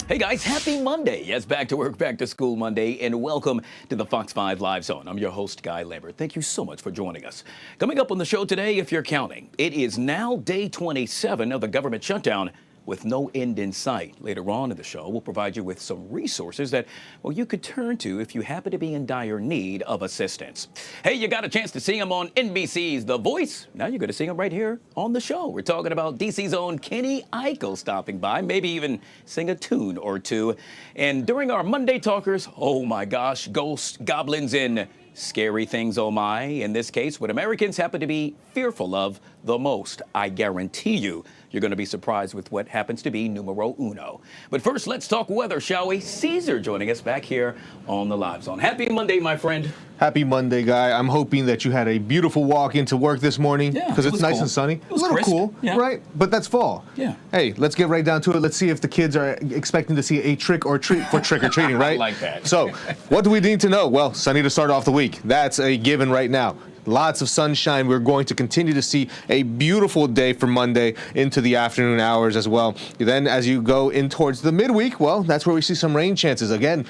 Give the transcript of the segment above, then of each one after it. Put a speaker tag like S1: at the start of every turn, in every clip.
S1: Hey guys, happy Monday. Yes, back to work, back to school Monday, and welcome to the Fox 5 Live Zone. I'm your host, Guy Lambert. Thank you so much for joining us. Coming up on the show today, if you're counting, it is now day 27 of the government shutdown with no end in sight. Later on in the show, we'll provide you with some resources that, well, you could turn to if you happen to be in dire need of assistance. Hey, you got a chance to see him on NBC's The Voice. Now you're going to see him right here on the show. We're talking about DC's own Kenny Eichel stopping by, maybe even sing a tune or two. And during our Monday Talkers, oh my gosh, ghosts, goblins, and scary things, oh my. In this case, what Americans happen to be fearful of the most. I guarantee you're going to be surprised with what happens to be numero uno. But first, let's talk weather, shall we? Caesar joining us back here on the Live Zone. Happy Monday, my friend.
S2: Happy Monday, Guy. I'm hoping that you had a beautiful walk into work this morning because it's nice and sunny.
S1: It was
S2: a little
S1: crisp.
S2: cool, right? But that's fall.
S1: Yeah.
S2: Hey, let's get right down to it. Let's see if the kids are expecting to see a trick or treat for trick or treating, right?
S1: I like that.
S2: So, what do we need to know? Well, sunny to start off the week. That's a given right now. Lots of sunshine. We're going to continue to see a beautiful day for Monday into the afternoon hours as well. Then as you go in towards the midweek, well, that's where we see some rain chances. Again,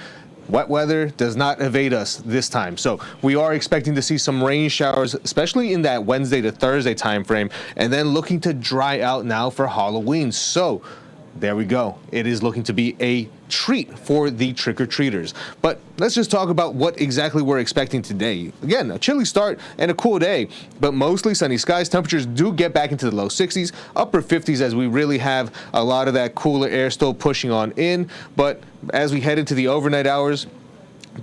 S2: wet weather does not evade us this time. So we are expecting to see some rain showers, especially in that Wednesday to Thursday time frame, and then looking to dry out now for Halloween. So there we go. It is looking to be a treat for the trick-or-treaters. But let's just talk about what exactly we're expecting today. Again, a chilly start and a cool day, but mostly sunny skies. Temperatures do get back into the low 60s, upper 50s as we really have a lot of that cooler air still pushing on in. But as we head into the overnight hours,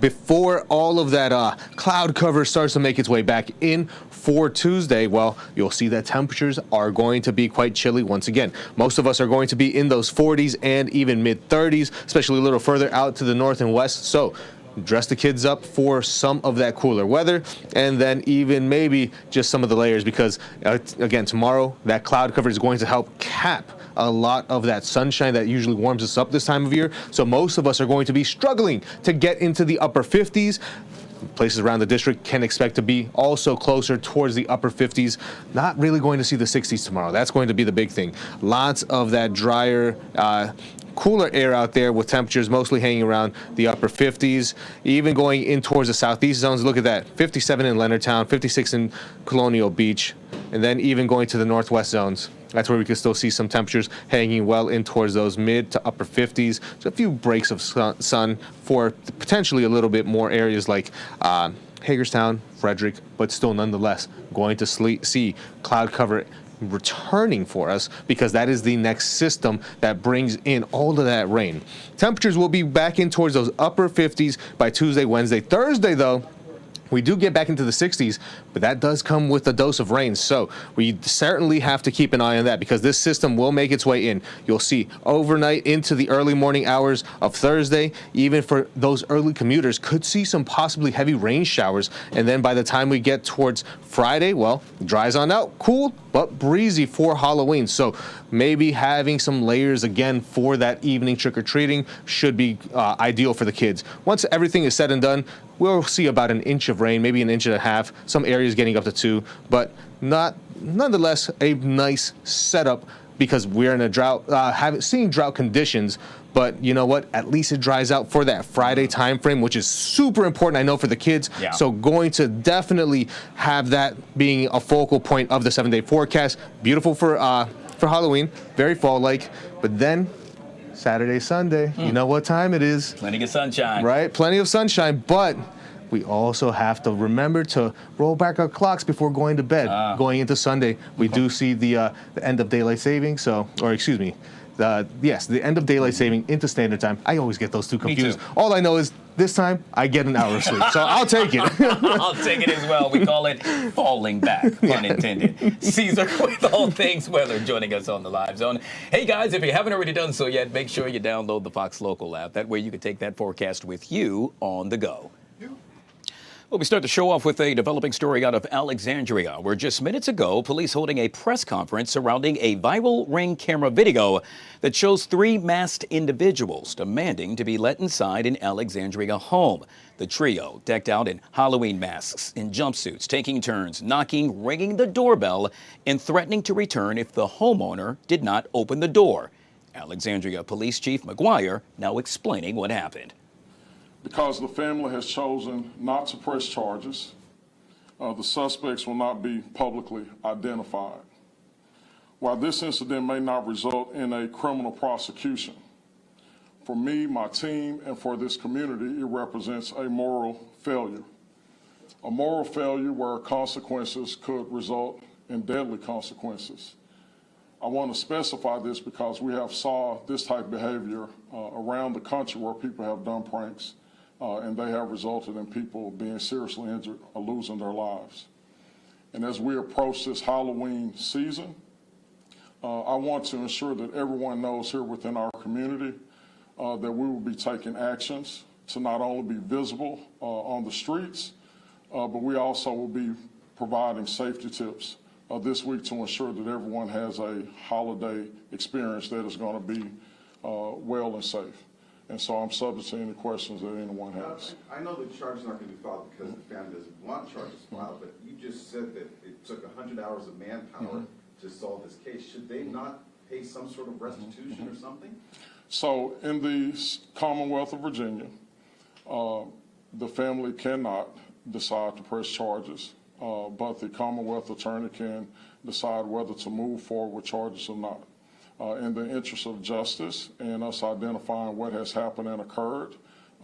S2: before all of that cloud cover starts to make its way back in for Tuesday, well, you'll see that temperatures are going to be quite chilly once again. Most of us are going to be in those 40s and even mid-30s, especially a little further out to the north and west. So dress the kids up for some of that cooler weather, and then even maybe just some of the layers because, again, tomorrow that cloud cover is going to help cap a lot of that sunshine that usually warms us up this time of year. So most of us are going to be struggling to get into the upper 50s. Places around the district can expect to be also closer towards the upper 50s. Not really going to see the 60s tomorrow. That's going to be the big thing. Lots of that drier, cooler air out there with temperatures mostly hanging around the upper 50s, even going in towards the southeast zones. Look at that, 57 in Leonardtown, 56 in Colonial Beach, and then even going to the northwest zones. That's where we can still see some temperatures hanging well in towards those mid to upper 50s. So a few breaks of sun for potentially a little bit more areas like Hagerstown, Frederick, but still nonetheless going to see cloud cover returning for us because that is the next system that brings in all of that rain. Temperatures will be back in towards those upper 50s by Tuesday, Wednesday. Thursday, though, we do get back into the 60s, but that does come with a dose of rain. So we certainly have to keep an eye on that because this system will make its way in. You'll see overnight into the early morning hours of Thursday, even for those early commuters, could see some possibly heavy rain showers. And then by the time we get towards Friday, well, dries on out, cool, but breezy for Halloween. So maybe having some layers again for that evening trick-or-treating should be ideal for the kids. Once everything is said and done, we'll see about an inch of rain, maybe an inch and a half, some areas getting up to 2, but nonetheless a nice setup because we're in a drought, seeing drought conditions. But you know what? At least it dries out for that Friday time frame, which is super important, I know, for the kids. Yeah. So going to definitely have that being a focal point of the 7-day forecast. Beautiful for Halloween, very fall-like. But then Saturday, Sunday, you know what time it is.
S1: Plenty of sunshine.
S2: Right, plenty of sunshine, but we also have to remember to roll back our clocks before going to bed. Going into Sunday, we do see the end of daylight saving, the end of daylight saving into standard time. I always get those two confused. All I know is this time I get an hour of sleep, so I'll take it.
S1: I'll take it as well. We call it falling back, pun intended. Caesar with all things weather joining us on the Live Zone. Hey guys, if you haven't already done so yet, make sure you download the Fox Local app. That way you can take that forecast with you on the go. Well, we start the show off with a developing story out of Alexandria, where just minutes ago, police holding a press conference surrounding a viral Ring camera video that shows 3 masked individuals demanding to be let inside an Alexandria home. The trio, decked out in Halloween masks and jumpsuits, taking turns knocking, ringing the doorbell, and threatening to return if the homeowner did not open the door. Alexandria Police Chief McGuire now explaining what happened.
S3: Because the family has chosen not to press charges, the suspects will not be publicly identified. While this incident may not result in a criminal prosecution, for me, my team, and for this community, it represents a moral failure. A moral failure where consequences could result in deadly consequences. I want to specify this because we have saw this type of behavior around the country where people have done pranks and they have resulted in people being seriously injured or losing their lives. And as we approach this Halloween season, I want to ensure that everyone knows here within our community that we will be taking actions to not only be visible on the streets, but we also will be providing safety tips this week to ensure that everyone has a holiday experience that is going to be well and safe. And so I'm subject to any questions that anyone has.
S4: I know the charges aren't going to be filed because the family doesn't want charges filed, but you just said that it took 100 hours of manpower to solve this case. Should they not pay some sort of restitution or something? So in the Commonwealth of Virginia, the family cannot decide to press charges, but the Commonwealth attorney can decide whether to move forward with charges or not. In the interest of justice and us identifying what has happened and occurred,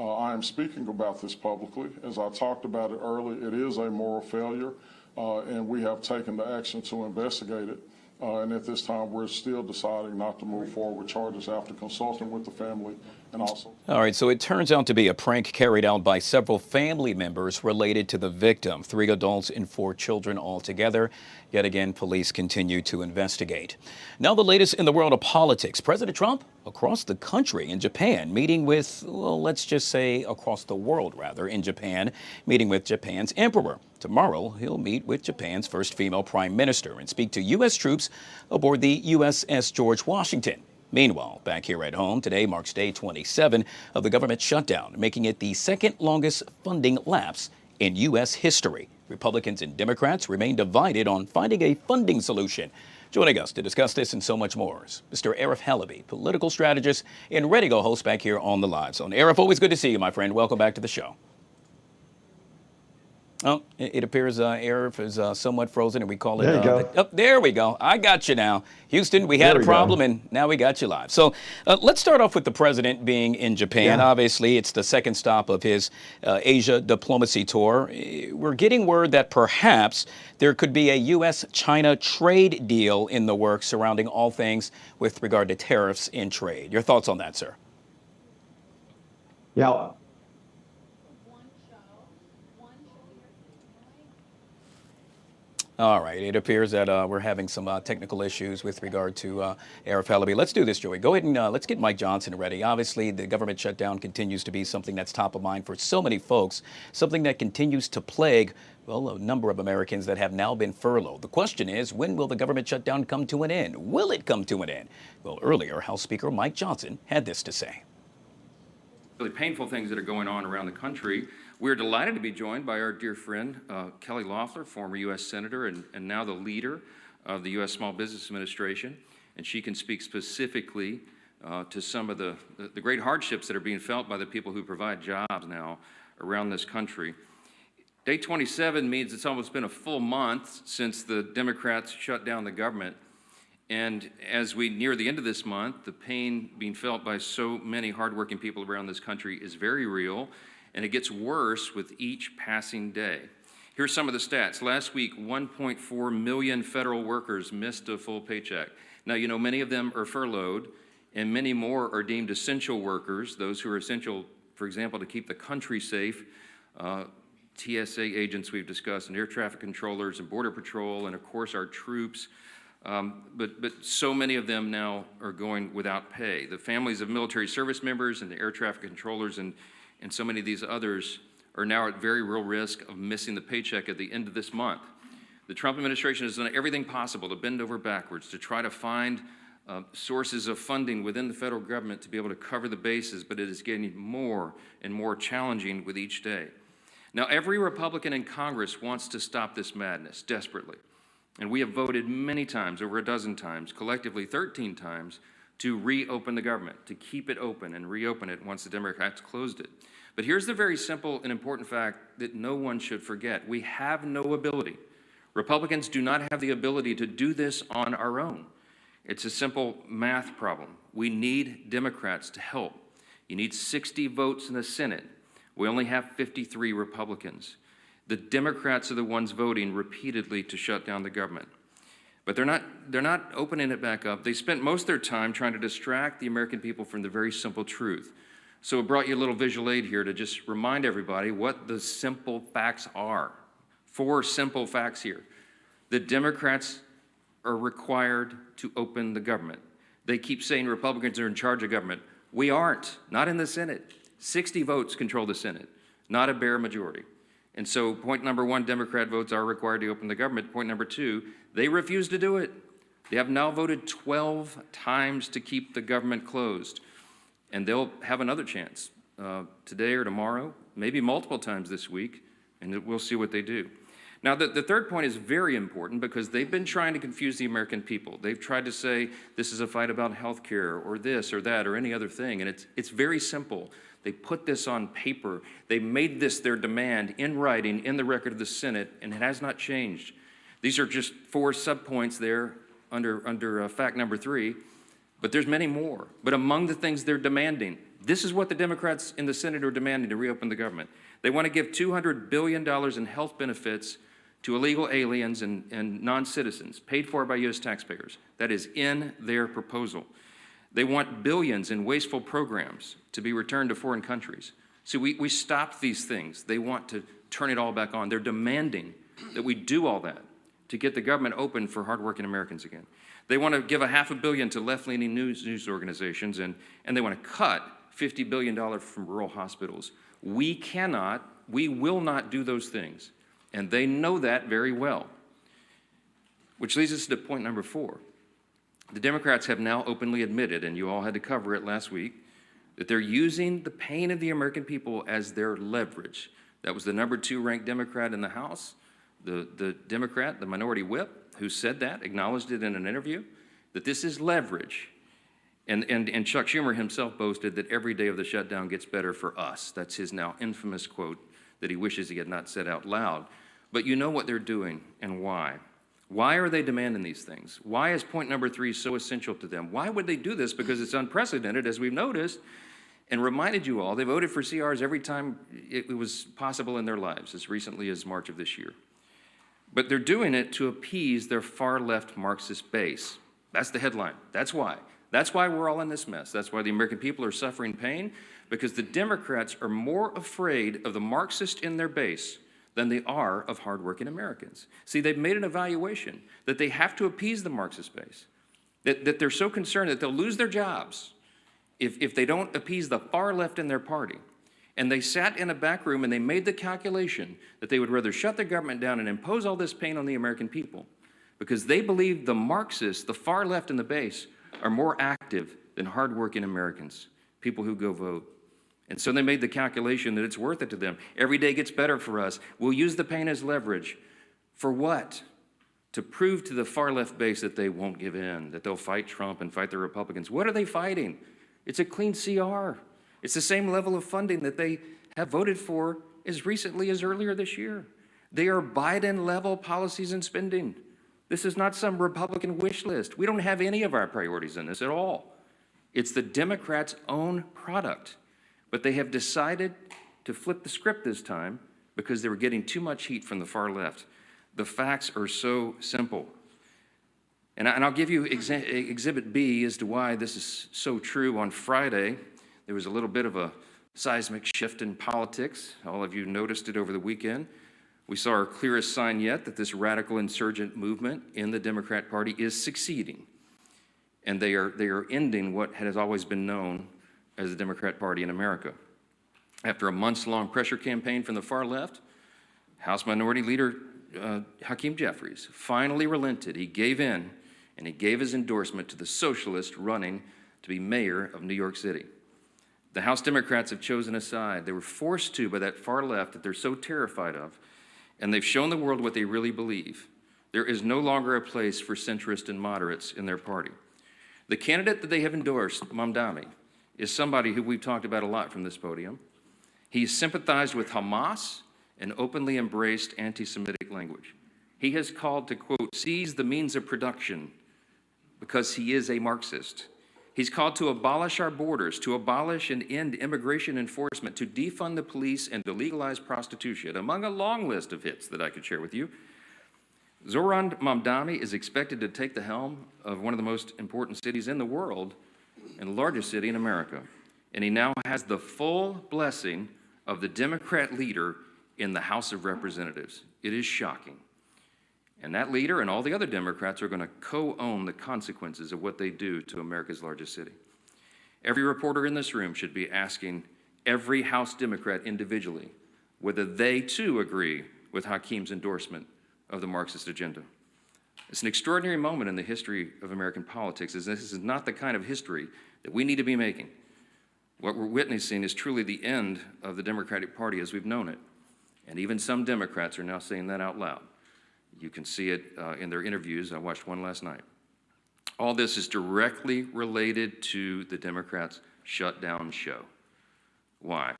S4: I am speaking about this publicly. As I talked about it earlier, it is a moral failure, and we have taken the action to investigate it. And at this time, we're still deciding not to move forward with charges after consulting with the family and also.
S1: All right, so it turns out to be a prank carried out by several family members related to the victim, 3 adults and 4 children altogether. Yet again, police continue to investigate. Now the latest in the world of politics. President Trump across the country in Japan, meeting with, well, let's just say across the world, rather, in Japan, meeting with Japan's emperor. Tomorrow, he'll meet with Japan's first female prime minister and speak to U.S. troops aboard the USS George Washington. Meanwhile, back here at home, today marks day 27 of the government shutdown, making it the second longest funding lapse in U.S. history. Republicans and Democrats remain divided on finding a funding solution. Joining us to discuss this and so much more is Mr. Arif Halaby, political strategist and ready-go host back here on the Live Zone. Arif, always good to see you, my friend. Welcome back to the show. Oh, it appears Arif is somewhat frozen, and we call it.
S5: There you go.
S1: Oh, there we go. I got you now. Houston, we had a problem, and now we got you live. So let's start off with the president being in Japan.
S5: Yeah.
S1: Obviously, it's the second stop of his Asia diplomacy tour. We're getting word that perhaps there could be a U.S.-China trade deal in the works surrounding all things with regard to tariffs in trade. Your thoughts on that, sir?
S5: Yeah.
S1: All right. It appears that we're having some technical issues with regard to Arif Halaby. Let's do this, Joey. Go ahead and let's get Mike Johnson ready. Obviously, the government shutdown continues to be something that's top of mind for so many folks, something that continues to plague, well, a number of Americans that have now been furloughed. The question is, when will the government shutdown come to an end? Will it come to an end? Well, earlier, House Speaker Mike Johnson had this to say.
S6: Really painful things that are going on around the country. We're delighted to be joined by our dear friend, Kelly Loeffler, former U.S. Senator and now the leader of the U.S. Small Business Administration. And she can speak specifically to some of the great hardships that are being felt by the people who provide jobs now around this country. Day 27 means it's almost been a full month since the Democrats shut down the government. And as we near the end of this month, the pain being felt by so many hardworking people around this country is very real. And it gets worse with each passing day. Here's some of the stats. Last week, 1.4 million federal workers missed a full paycheck. Now, you know, many of them are furloughed, and many more are deemed essential workers, those who are essential, for example, to keep the country safe. TSA agents we've discussed, and air traffic controllers, and Border Patrol, and of course our troops. But so many of them now are going without pay. The families of military service members and the air traffic controllers and so many of these others are now at very real risk of missing the paycheck at the end of this month. The Trump administration has done everything possible to bend over backwards to try to find sources of funding within the federal government to be able to cover the bases, but it is getting more and more challenging with each day. Now, every Republican in Congress wants to stop this madness desperately, and we have voted many times, over a dozen times, collectively 13 times, to reopen the government, to keep it open and reopen it once the Democrats closed it. But here's the very simple and important fact that no one should forget. We have no ability. Republicans do not have the ability to do this on our own. It's a simple math problem. We need Democrats to help. You need 60 votes in the Senate. We only have 53 Republicans. The Democrats are the ones voting repeatedly to shut down the government. But they're not opening it back up. They spent most of their time trying to distract the American people from the very simple truth. So I brought you a little visual aid here to just remind everybody what the simple facts are. 4 simple facts here. The Democrats are required to open the government. They keep saying Republicans are in charge of government. We aren't, not in the Senate. 60 votes control the Senate, not a bare majority. And so point number 1, Democrat votes are required to open the government. Point number 2, they refuse to do it. They have now voted 12 times to keep the government closed. And they'll have another chance today or tomorrow, maybe multiple times this week, and we'll see what they do. Now, the third point is very important because they've been trying to confuse the American people. They've tried to say this is a fight about health care or this or that or any other thing, and it's very simple. They put this on paper. They made this their demand in writing in the record of the Senate, and it has not changed. These are just 4 subpoints there under fact number 3, but there's many more. But among the things they're demanding, this is what the Democrats in the Senate are demanding to reopen the government. They want to give $200 billion in health benefits to illegal aliens and non-citizens, paid for by U.S. taxpayers. That is in their proposal. They want billions in wasteful programs to be returned to foreign countries. So we stopped these things. They want to turn it all back on. They're demanding that we do all that to get the government open for hardworking Americans again. They want to give $500 million to left-leaning news organizations, and they want to cut $50 billion from rural hospitals. We will not do those things, and they know that very well. Which leads us to point number 4. The Democrats have now openly admitted, and you all had to cover it last week, that they're using the pain of the American people as their leverage. That was the number 2 ranked Democrat in the House, the Democrat, the minority whip, who said that, acknowledged it in an interview, that this is leverage. And Chuck Schumer himself boasted that every day of the shutdown gets better for us. That's his now infamous quote that he wishes he had not said out loud. But you know what they're doing and why. Why are they demanding these things? Why is point number 3 so essential to them? Why would they do this? Because it's unprecedented, as we've noticed, and reminded you all, they voted for CRs every time it was possible in their lives, as recently as March of this year. But they're doing it to appease their far-left Marxist base. That's the headline. That's why. That's why we're all in this mess. That's why the American people are suffering pain, because the Democrats are more afraid of the Marxist in their base than they are of hardworking Americans. See, they've made an evaluation that they have to appease the Marxist base, that they're so concerned that they'll lose their jobs if they don't appease the far left in their party. And they sat in a back room and they made the calculation that they would rather shut the government down and impose all this pain on the American people because they believe the Marxists, the far left in the base, are more active than hardworking Americans, people who go vote. And so they made the calculation that it's worth it to them. Every day gets better for us. We'll use the pain as leverage. For what? To prove to the far left base that they won't give in, that they'll fight Trump and fight the Republicans. What are they fighting? It's a clean CR. It's the same level of funding that they have voted for as recently as earlier this year. They are Biden-level policies and spending. This is not some Republican wish list. We don't have any of our priorities in this at all. It's the Democrats' own product. But they have decided to flip the script this time because they were getting too much heat from the far left. The facts are so simple. And I'll give you Exhibit B as to why this is so true. On Friday, there was a little bit of a seismic shift in politics. All of you noticed it over the weekend. We saw our clearest sign yet that this radical insurgent movement in the Democrat Party is succeeding. And they are ending what has always been known as the Democrat Party in America. After a months-long pressure campaign from the far left, House Minority Leader Hakeem Jeffries finally relented. He gave in, and he gave his endorsement to the socialist running to be mayor of New York City. The House Democrats have chosen a side. They were forced to by that far left that they're so terrified of, and they've shown the world what they really believe. There is no longer a place for centrists and moderates in their party. The candidate that they have endorsed, Mamdani, is somebody who we've talked about a lot from this podium. He's sympathized with Hamas and openly embraced anti-Semitic language. He has called to, quote, seize the means of production because he is a Marxist. He's called to abolish our borders, to abolish and end immigration enforcement, to defund the police and to legalize prostitution, among a long list of hits that I could share with you. Zoran Mamdani is expected to take the helm of one of the most important cities in the world and the largest city in America. And he now has the full blessing of the Democrat leader in the House of Representatives. It is shocking. And that leader and all the other Democrats are going to co-own the consequences of what they do to America's largest city. Every reporter in this room should be asking every House Democrat individually whether they too agree with Hakeem's endorsement of the Marxist agenda. It's an extraordinary moment in the history of American politics, as this is not the kind of history that we need to be making. What we're witnessing is truly the end of the Democratic Party as we've known it. And even some Democrats are now saying that out loud. You can see it in their interviews. I watched one last night. All this is directly related to the Democrats' shutdown show. Why?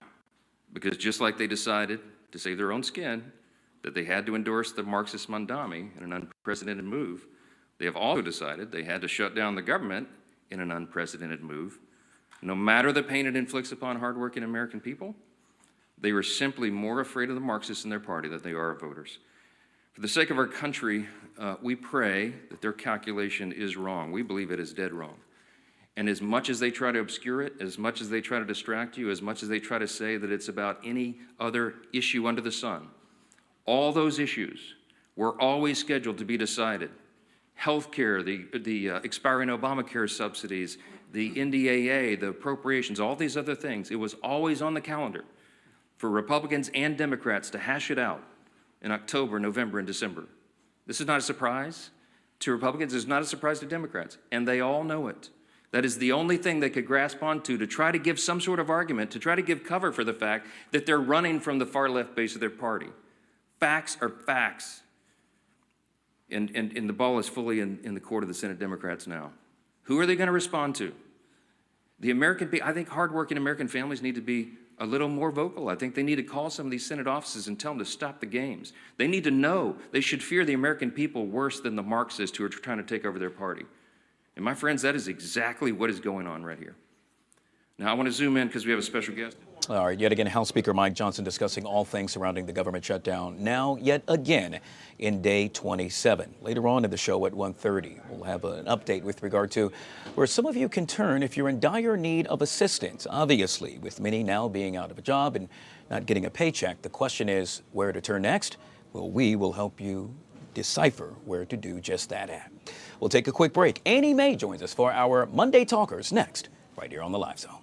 S6: Because just like they decided to save their own skin, that they had to endorse the Marxist Mamdani in an unprecedented move, they have also decided they had to shut down the government in an unprecedented move. No matter the pain it inflicts upon hardworking American people, they were simply more afraid of the Marxists in their party than they are of voters. For the sake of our country, we pray that their calculation is wrong. We believe it is dead wrong. And as much as they try to obscure it, as much as they try to distract you, as much as they try to say that it's about any other issue under the sun, all those issues were always scheduled to be decided. Healthcare, the expiring Obamacare subsidies, the NDAA, the appropriations, all these other things, it was always on the calendar for Republicans and Democrats to hash it out in October, November, and December. This is not a surprise to Republicans. It's not a surprise to Democrats, and they all know it. That is the only thing they could grasp onto to try to give some sort of argument, to try to give cover for the fact that they're running from the far left base of their party. Facts are facts. And the ball is fully in the court of the Senate Democrats now. Who are they going to respond to? The American people, I think hardworking American families need to be a little more vocal. I think they need to call some of these Senate offices and tell them to stop the games. They need to know they should fear the American people worse than the Marxists who are trying to take over their party. And my friends, that is exactly what is going on right here. Now, I want to zoom in because we have a special guest.
S1: All right, yet again, House Speaker Mike Johnson discussing all things surrounding the government shutdown. Now, yet again, in day 27. Later on in the show at 1:30, we'll have an update with regard to where some of you can turn if you're in dire need of assistance. Obviously, with many now being out of a job and not getting a paycheck, the question is where to turn next. Well, we will help you decipher where to do just that at. We'll take a quick break. Annie Mae joins us for our Monday Talkers next, right here on the Live Zone.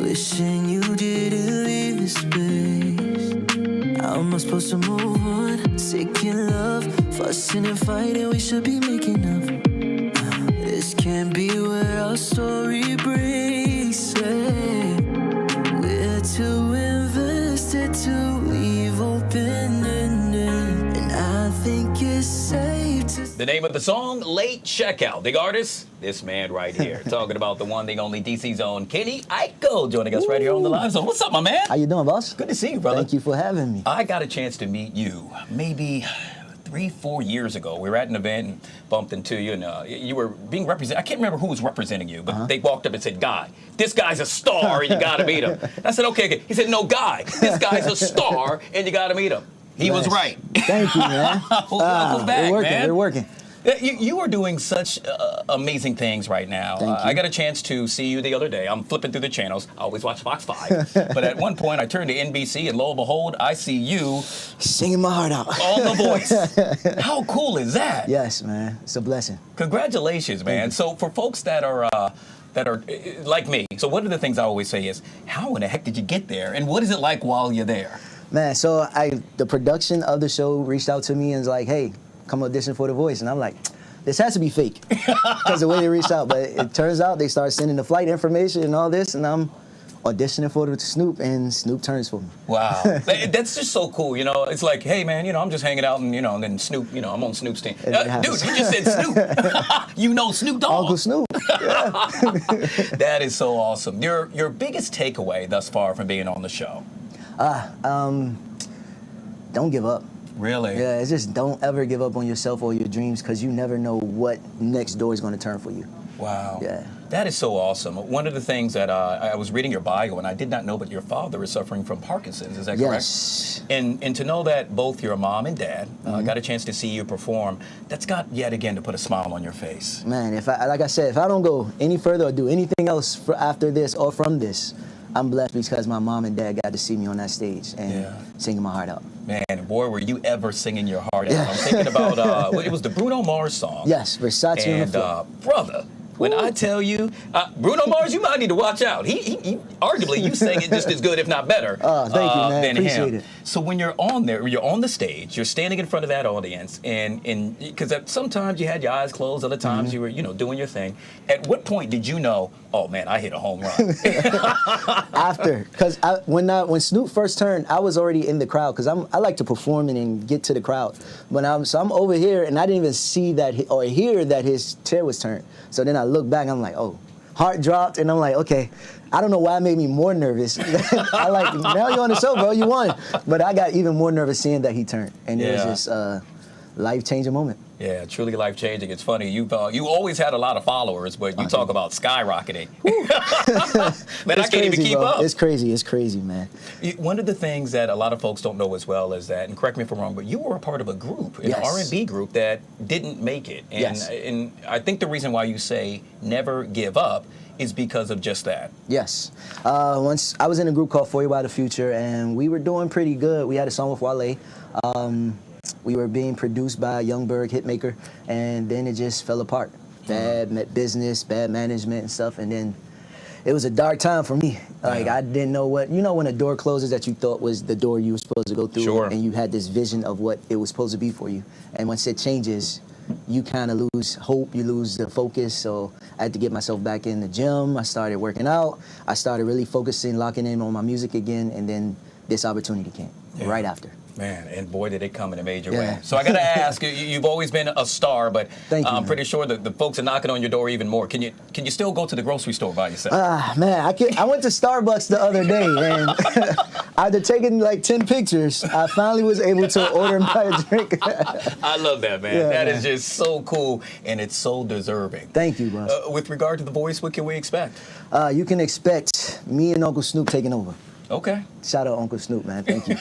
S5: Wishing you didn't leave this space. How am I supposed to move on? Sick in love, fussing and fighting, we should be making up. This can't be where our story breaks. We're too invested to leave open-ended, and I think it's safe to...
S1: The name of the song, Late Checkout. The artist, this man right here. Talking about the one thing only DC's own Kenny Aiko joining us right here on the Live Zone. What's up, my man?
S7: How you doing, boss?
S1: Good to see you, brother.
S7: Thank you for having me.
S1: I got a chance to meet you maybe 3-4 years ago. We were at an event and bumped into you, and you were being represented. I can't remember who was representing you, but they walked up and said, Guy, this guy's a star, and you got to meet him. I said, okay. He said, no, Guy, this guy's a star, and you got to meet him. He was right.
S7: Thank you, man.
S1: Welcome back,
S7: we're working,
S1: man.
S7: We're working.
S1: You are doing such amazing things right now.
S7: Thank you.
S1: I got a chance to see you the other day. I'm flipping through the channels. I always watch Fox 5. But at one point, I turned to NBC, and lo and behold, I see you
S7: Singing my heart out.
S1: on The Voice. How cool is that?
S7: Yes, man. It's a blessing.
S1: Congratulations, man. So for folks that are like me, so one of the things I always say is, how in the heck did you get there? And what is it like while you're there?
S7: Man, so the production of the show reached out to me and was like, hey, come audition for The Voice. And I'm like, this has to be fake because the way they reached out. But it turns out they started sending the flight information and all this, and I'm auditioning for Snoop, and Snoop turns for me.
S1: Wow. That's just so cool, you know. It's like, hey, man, I'm just hanging out, and, and then Snoop, I'm on Snoop's team. Dude, you just said Snoop. You know Snoop Dogg.
S7: Uncle Snoop. Yeah.
S1: That is so awesome. Your biggest takeaway thus far from being on the show?
S7: Don't give up.
S1: Really?
S7: Yeah, it's just don't ever give up on yourself or your dreams because you never know what next door is going to turn for you.
S1: Wow.
S7: Yeah.
S1: That is so awesome. One of the things that I was reading your bio, and I did not know, but your father is suffering from Parkinson's. Is that correct?
S7: Yes.
S1: And to know that both your mom and dad got a chance to see you perform, that's got yet again to put a smile on your face.
S7: Man, like I said, if I don't go any further or do anything else after this or from this, I'm blessed because my mom and dad got to see me on that stage and singing my heart out.
S1: Man, boy, were you ever singing your heart out. I'm thinking about, it was the Bruno Mars song.
S7: Yes, Versace on the floor.
S1: Brother, when I tell you, Bruno Mars, you might need to watch out. He arguably, you sang it just as good, if not better,
S7: thank you, man.
S1: than
S7: Appreciate
S1: him.
S7: it.
S1: So when you're on there, you're on the stage, you're standing in front of that audience, and because sometimes you had your eyes closed, other times you were, doing your thing. At what point did you know, oh man, I hit a home run?
S7: After, because when Snoop first turned, I was already in the crowd because I like to perform and get to the crowd. But I'm over here and I didn't even see that or hear that his chair was turned. So then I look back and I'm like, oh, heart dropped, and I'm like, okay. I don't know why it made me more nervous. I like, now you're on the show, bro, you won. But I got even more nervous seeing that he turned, and it was just a life-changing moment.
S1: Yeah, truly life-changing. It's funny, you always had a lot of followers, but you talk about skyrocketing. Man, I can't even keep up.
S7: It's crazy, man.
S1: One of the things that a lot of folks don't know as well is that, and correct me if I'm wrong, but you were a part of a group, an R&B group that didn't make it. And I think the reason why you say never give up is because of just that.
S7: Yes. Once I was in a group called For You by the Future, and we were doing pretty good. We had a song with Wale. We were being produced by Youngberg Hitmaker, and then it just fell apart. Bad business, bad management and stuff, and then it was a dark time for me. Like, I didn't know what, when a door closes that you thought was the door you were supposed to go through, and you had this vision of what it was supposed to be for you. And once it changes, you kind of lose hope, you lose the focus. So I had to get myself back in the gym. I started working out. I started really focusing, locking in on my music again, and then this opportunity came right after.
S1: Man, and boy, did it come in a major way. So I got to ask, you've always been a star, but I'm pretty sure that the folks are knocking on your door even more. Can you still go to the grocery store by yourself?
S7: Man, I went to Starbucks the other day, and after taking like 10 pictures, I finally was able to order and buy a drink.
S1: I love that, man. That is just so cool, and it's so deserving.
S7: Thank you, boss.
S1: With regard to The Voice, what can we expect?
S7: You can expect me and Uncle Snoop taking over.
S1: Okay.
S7: Shout out Uncle Snoop, man. Thank you.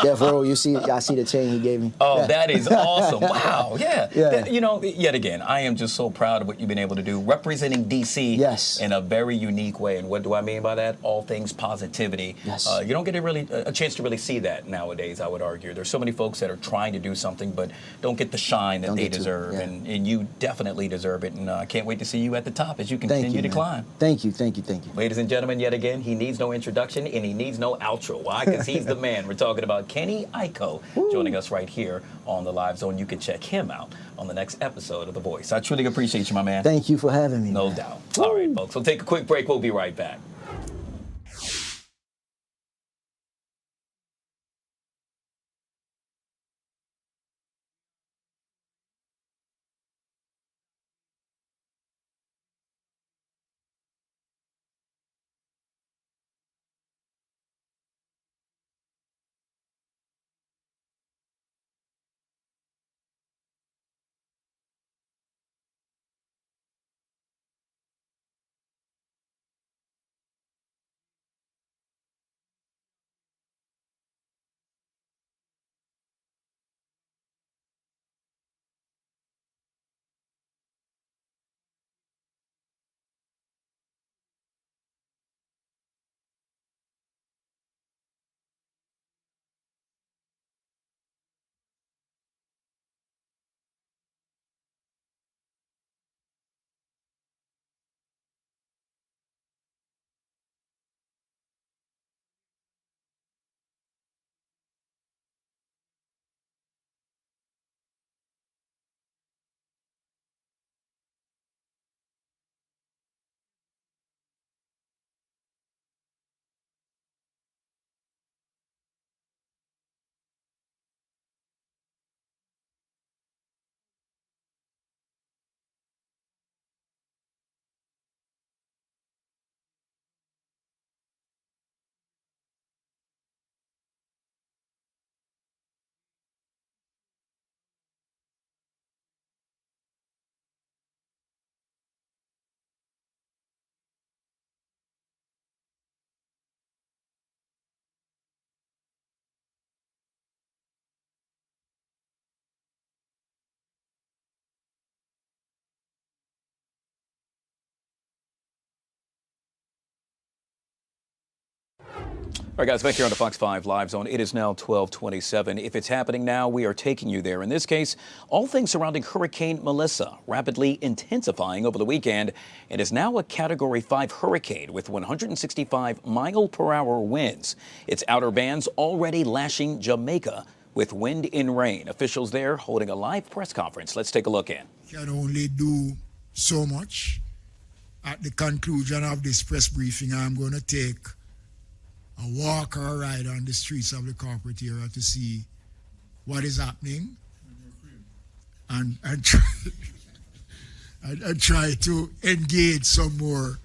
S7: Yeah, for real, I see the chain he gave me.
S1: Oh,
S7: Yeah.
S1: that is awesome. Wow. Yeah.
S7: Yeah.
S1: You know, yet again, I am just so proud of what you've been able to do, representing D.C.
S7: Yes.
S1: in a very unique way. And what do I mean by that? All things positivity.
S7: Yes.
S1: You don't get a chance to really see that nowadays, I would argue. There's so many folks that are trying to do something, but don't get the shine that they deserve.
S7: Yeah.
S1: And you definitely deserve it. And I can't wait to see you at the top as you continue to climb.
S7: Thank you.
S1: Ladies and gentlemen, yet again, he needs no introduction and he needs no outro. Why? Because he's the man. We're talking about Kenny Aiko joining us right here on the Live Zone. You can check him out on the next episode of The Voice. I truly appreciate you, my man.
S7: Thank you for having me.
S1: No
S7: man.
S1: doubt. All right, folks. We'll take a quick break. We'll be right back. All right, guys, back here on the Fox 5 Live Zone. It is now 12:27. If it's happening now, we are taking you there. In this case, all things surrounding Hurricane Melissa, rapidly intensifying over the weekend. It is now a Category 5 hurricane with 165-mile-per-hour winds. Its outer bands already lashing Jamaica with wind and rain. Officials there holding a live press conference. Let's take a look in.
S8: Can only do so much. At the conclusion of this press briefing, I'm going to take a walk or a ride on the streets of the corporate area to see what is happening and try to engage some more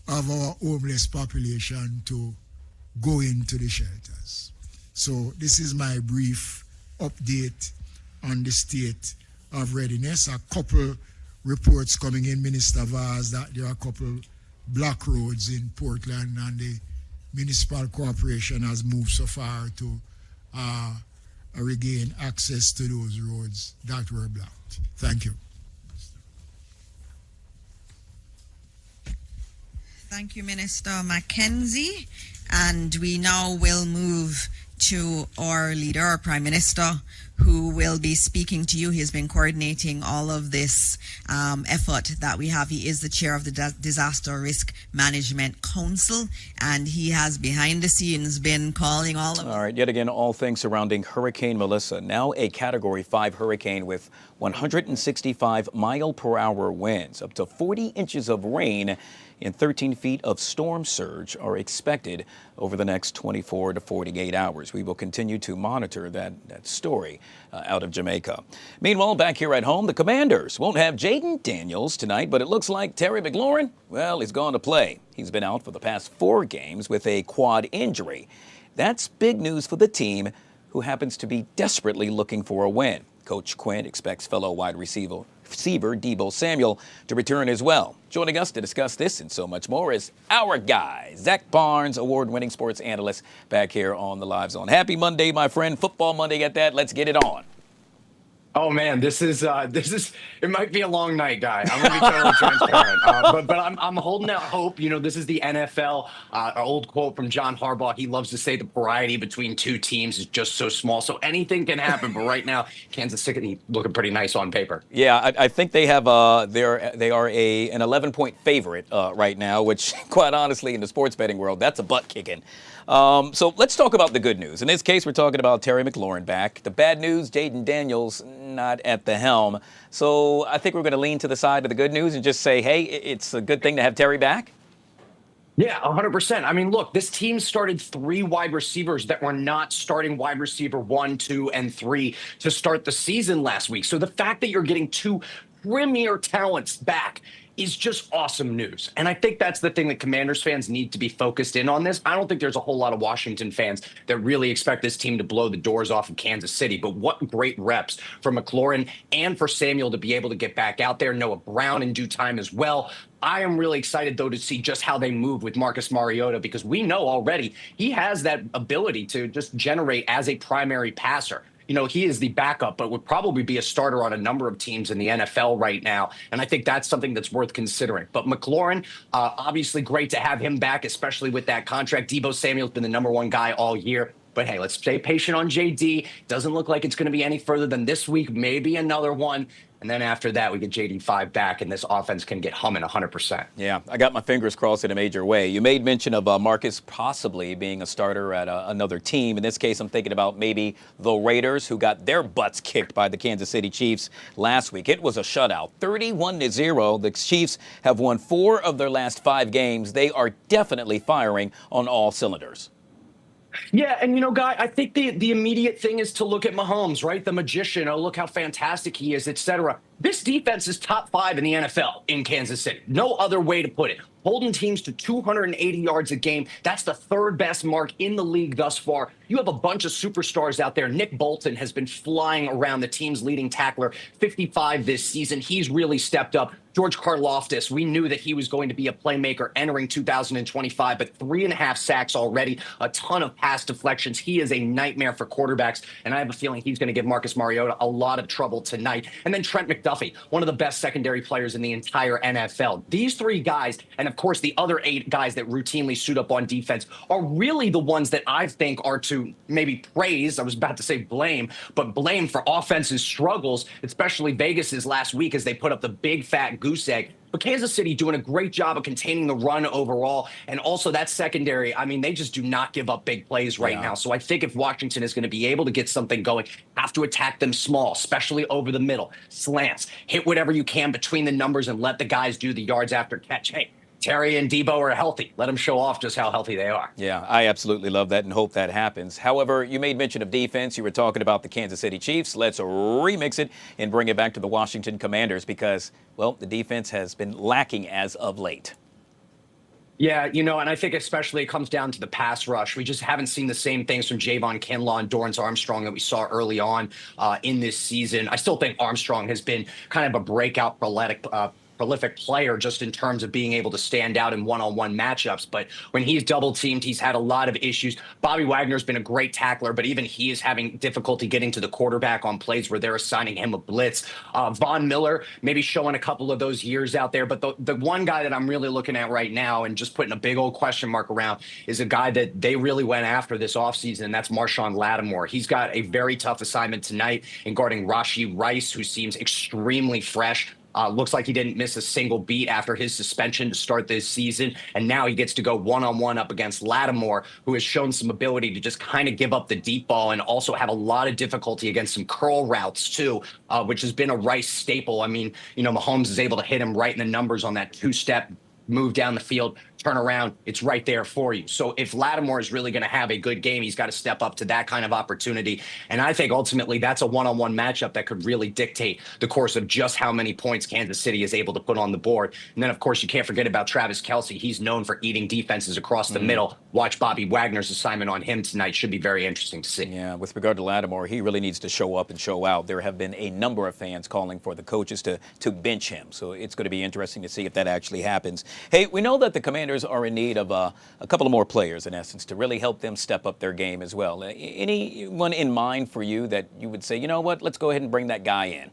S8: of our homeless population to go into the shelters. So this is my brief update on the state of readiness. A couple reports coming in, Minister Vaz, that there are a couple block roads in Portland, and the municipal corporation has moved so far to regain access to those roads that were blocked. Thank you.
S9: Thank you, Minister Mackenzie. And we now will move to our leader, our Prime Minister, who will be speaking to you. He has been coordinating all of this effort that we have. He is the chair of the Disaster Risk Management Council, and he has behind the scenes been calling all of us.
S1: All right, yet again, all things surrounding Hurricane Melissa, now a Category 5 hurricane with 165-mile-per-hour winds. Up to 40 inches of rain and 13 feet of storm surge are expected over the next 24 to 48 hours. We will continue to monitor that story out of Jamaica. Meanwhile, back here at home, the Commanders won't have Jaden Daniels tonight, but it looks like Terry McLaurin, well, he's gone to play. He's been out for the past 4 games with a quad injury. That's big news for the team, who happens to be desperately looking for a win. Coach Quinn expects fellow wide receiver receiver Deebo Samuel to return as well. Joining us to discuss this and so much more is our guy, Zach Barnes, award-winning sports analyst, back here on the Live Zone. Happy Monday, my friend. Football Monday at that. Let's get it on.
S10: Oh man, this is it might be a long night, Guy. I'm gonna be totally transparent, but I'm holding out hope. You know, this is the NFL. An old quote from John Harbaugh. He loves to say the variety between two teams is just so small, so anything can happen. But right now, Kansas City looking pretty nice on paper.
S1: Yeah, I think they have they are an 11-point favorite right now, which quite honestly in the sports betting world, that's a butt kicking. So let's talk about the good news. In this case, we're talking about Terry McLaurin back. The bad news, Jaden Daniels not at the helm. So I think we're going to lean to the side of the good news and just say, hey, it's a good thing to have Terry back.
S10: Yeah, 100%. I mean, look, this team started 3 wide receivers that were not starting wide receiver 1, 2, and 3 to start the season last week. So the fact that you're getting 2 premier talents back is just awesome news. And I think that's the thing that Commanders fans need to be focused in on this. I don't think there's a whole lot of Washington fans that really expect this team to blow the doors off of Kansas City. But what great reps for McLaurin and for Samuel to be able to get back out there. Noah Brown in due time as well. I am really excited, though, to see just how they move with Marcus Mariota, because we know already he has that ability to just generate as a primary passer. You know, he is the backup, but would probably be a starter on a number of teams in the NFL right now. And I think that's something that's worth considering. But McLaurin, obviously great to have him back, especially with that contract. Deebo Samuel's been the #1 guy all year. But hey, let's stay patient on JD. Doesn't look like it's going to be any further than this week, maybe another one. And then after that, we get JD5 back, and this offense can get humming 100%.
S1: Yeah, I got my fingers crossed in a major way. You made mention of Marcus possibly being a starter at another team. In this case, I'm thinking about maybe the Raiders, who got their butts kicked by the Kansas City Chiefs last week. It was a shutout, 31-0. The Chiefs have won 4 of their last 5 games. They are definitely firing on all cylinders.
S10: Yeah, and you know, Guy, I think the immediate thing is to look at Mahomes, right? The magician. Oh, look how fantastic he is, etc. This defense is top 5 in the NFL in Kansas City. No other way to put it. Holding teams to 280 yards a game. That's the 3rd best mark in the league thus far. You have a bunch of superstars out there. Nick Bolton has been flying around, the team's leading tackler, 55 this season. He's really stepped up. George Karlaftis, we knew that he was going to be a playmaker entering 2025, but 3.5 sacks already, a ton of pass deflections. He is a nightmare for quarterbacks, and I have a feeling he's going to give Marcus Mariota a lot of trouble tonight. And then Trent McDuffie, one of the best secondary players in the entire NFL. These 3 guys, and of course the other 8 guys that routinely suit up on defense, are really the ones that I think are to maybe praise, I was about to say blame, but blame for offense's struggles, especially Vegas's last week as they put up the big fat goose egg. But Kansas City doing a great job of containing the run overall. And also that secondary, I mean, they just do not give up big plays right now. So I think if Washington is going to be able to get something going, have to attack them small, especially over the middle. Slants, hit whatever you can between the numbers and let the guys do the yards after catch. Hey, Terry and Deebo are healthy. Let them show off just how healthy they are.
S1: Yeah, I absolutely love that and hope that happens. However, you made mention of defense. You were talking about the Kansas City Chiefs. Let's remix it and bring it back to the Washington Commanders because, well, the defense has been lacking as of late.
S10: Yeah, you know, and I think especially it comes down to the pass rush. We just haven't seen the same things from Javon Kinlaw and Dorrance Armstrong that we saw early on in this season. I still think Armstrong has been kind of a breakout prolific player just in terms of being able to stand out in one-on-one matchups. But when he's double teamed, he's had a lot of issues. Bobby Wagner's been a great tackler, but even he is having difficulty getting to the quarterback on plays where they're assigning him a blitz. Von Miller, maybe showing a couple of those years out there. But the one guy that I'm really looking at right now and just putting a big old question mark around is a guy that they really went after this offseason, and that's Marshawn Lattimore. He's got a very tough assignment tonight in guarding Rashee Rice, who seems extremely fresh. Looks like he didn't miss a single beat after his suspension to start this season. And now he gets to go one-on-one up against Lattimore, who has shown some ability to just kind of give up the deep ball and also have a lot of difficulty against some curl routes, too, which has been a Rice staple. I mean, you know, Mahomes is able to hit him right in the numbers on that 2-step move down the field, turn around, it's right there for you. So if Lattimore is really going to have a good game, he's got to step up to that kind of opportunity. And I think ultimately that's a one-on-one matchup that could really dictate the course of just how many points Kansas City is able to put on the board. And then, of course, you can't forget about Travis Kelce. He's known for eating defenses across the middle. Watch Bobby Wagner's assignment on him tonight. Should be very interesting to see.
S1: Yeah, with regard to Lattimore, he really needs to show up and show out. There have been a number of fans calling for the coaches to bench him. So it's going to be interesting to see if that actually happens. Hey, we know that the Commanders are in need of a couple of more players, in essence, to really help them step up their game as well. Anyone in mind for you that you would say, you know what, let's go ahead and bring that guy in?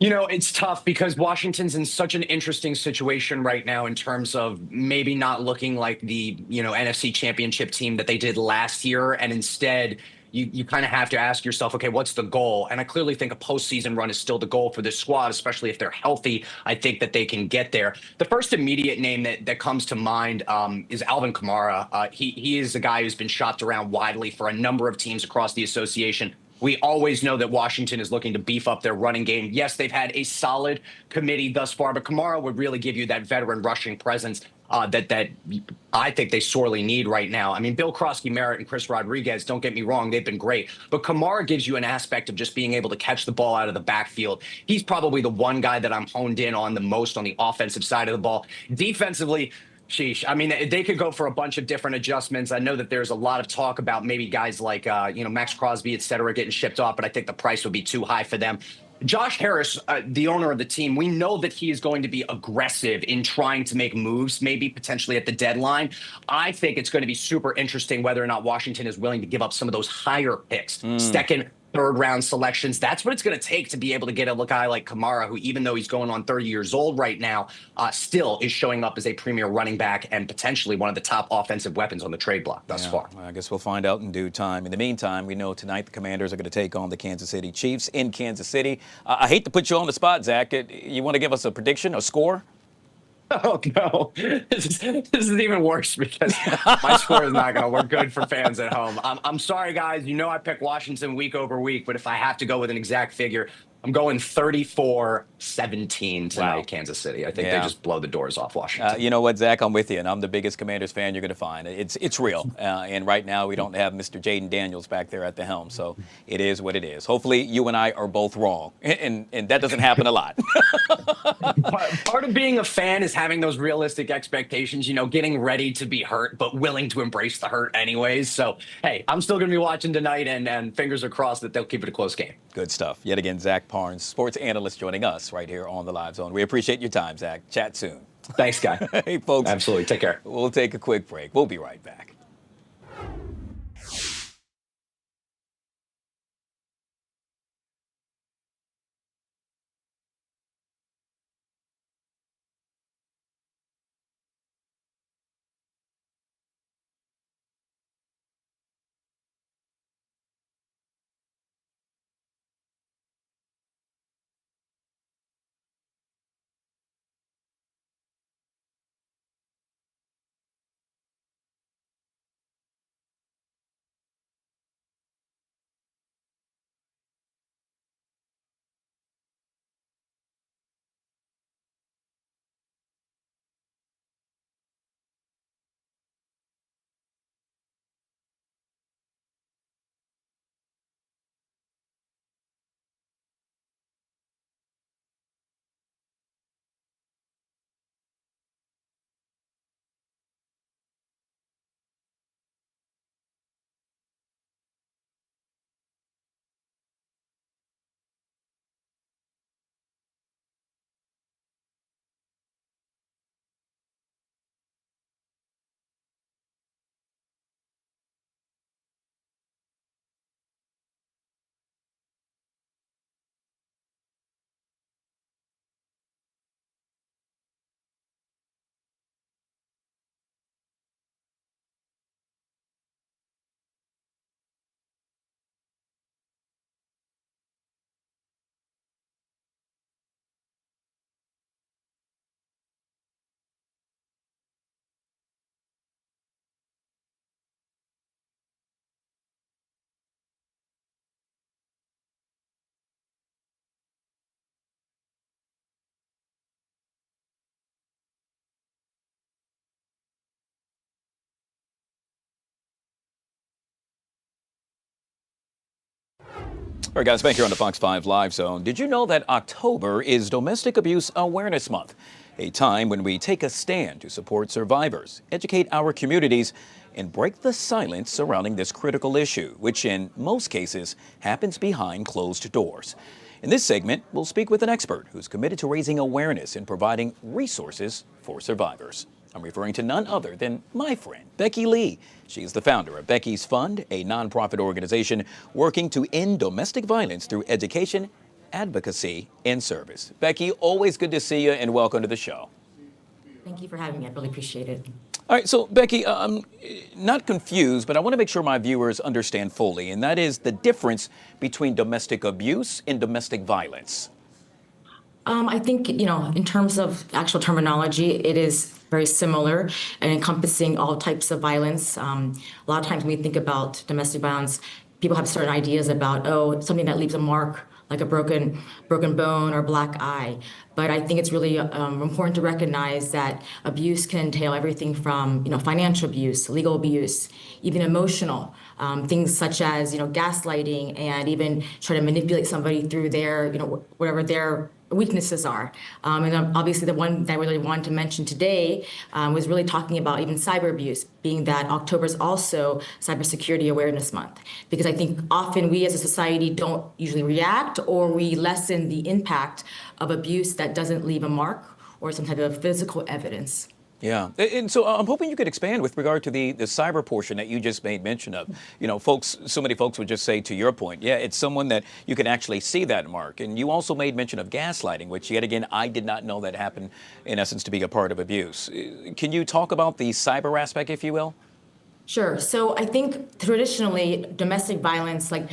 S10: You know, it's tough because Washington's in such an interesting situation right now in terms of maybe not looking like the, NFC championship team that they did last year. And instead, you kind of have to ask yourself, okay, what's the goal? And I clearly think a postseason run is still the goal for this squad, especially if they're healthy. I think that they can get there. The first immediate name that comes to mind is Alvin Kamara. He is a guy who's been shopped around widely for a number of teams across the association. We always know that Washington is looking to beef up their running game. Yes, they've had a solid committee thus far, but Kamara would really give you that veteran rushing presence that I think they sorely need right now. I mean, Bill Krosky-Merritt and Chris Rodriguez, don't get me wrong, they've been great. But Kamara gives you an aspect of just being able to catch the ball out of the backfield. He's probably the one guy that I'm honed in on the most on the offensive side of the ball. Defensively, sheesh. I mean, they could go for a bunch of different adjustments. I know that there's a lot of talk about maybe guys like, Max Crosby, et cetera, getting shipped off, but I think the price would be too high for them. Josh Harris, the owner of the team, we know that he is going to be aggressive in trying to make moves, maybe potentially at the deadline. I think it's going to be super interesting whether or not Washington is willing to give up some of those higher picks, second, third round selections. That's what it's going to take to be able to get a guy like Kamara, who, even though he's going on 30 years old right now, still is showing up as a premier running back and potentially one of the top offensive weapons on the trade block thus far.
S1: I guess we'll find out in due time. In the meantime, we know tonight the Commanders are going to take on the Kansas City Chiefs in Kansas City. I hate to put you on the spot, Zach. You want to give us a prediction, a score?
S10: Oh, no. This is even worse because my score is not going to look good for fans at home. I'm sorry, guys. I pick Washington week over week, but if I have to go with an exact figure, I'm going 34-17 tonight, Kansas City. I think they just blow the doors off Washington.
S1: You know what, Zach? I'm with you, and I'm the biggest Commanders fan you're going to find. It's real, and right now we don't have Mr. Jaden Daniels back there at the helm, so it is what it is. Hopefully you and I are both wrong, and that doesn't happen a lot.
S10: Part of being a fan is having those realistic expectations, getting ready to be hurt, but willing to embrace the hurt anyways. So, hey, I'm still going to be watching tonight, and fingers are crossed that they'll keep it a close game.
S1: Good stuff. Yet again, Zach Parnes, sports analyst, joining us right here on the Live Zone. We appreciate your time, Zach. Chat soon.
S10: Thanks, Guy.
S1: Hey, folks.
S10: Absolutely. Take care.
S1: We'll take a quick break. We'll be right back. All right, guys, back here on the Fox 5 Live Zone. Did you know that October is Domestic Abuse Awareness Month? A time when we take a stand to support survivors, educate our communities, and break the silence surrounding this critical issue, which in most cases happens behind closed doors. In this segment, we'll speak with an expert who's committed to raising awareness and providing resources for survivors. I'm referring to none other than my friend, Becky Lee. She is the founder of Becky's Fund, a nonprofit organization working to end domestic violence through education, advocacy, and service. Becky, always good to see you and welcome to the show.
S11: Thank you for having me. I really appreciate it.
S1: All right, so Becky, I'm not confused, but I want to make sure my viewers understand fully, and that is the difference between domestic abuse and domestic violence.
S11: I think, in terms of actual terminology, it is very similar and encompassing all types of violence. A lot of times when we think about domestic violence, people have certain ideas about, something that leaves a mark, like a broken bone or black eye. But I think it's really important to recognize that abuse can entail everything from, financial abuse, legal abuse, even emotional, things such as, gaslighting, and even try to manipulate somebody through their, whatever their weaknesses are. And obviously the one that I really wanted to mention today was really talking about even cyber abuse, being that October is also Cybersecurity Awareness Month. Because I think often we as a society don't usually react, or we lessen the impact of abuse that doesn't leave a mark or some type of physical evidence.
S1: Yeah, and so I'm hoping you could expand with regard to the cyber portion that you just made mention of. So many folks would just say, to your point, yeah, it's someone that you can actually see that mark. And you also made mention of gaslighting, which yet again, I did not know that happened, in essence, to be a part of abuse. Can you talk about the cyber aspect, if you will?
S11: Sure. So I think traditionally domestic violence, that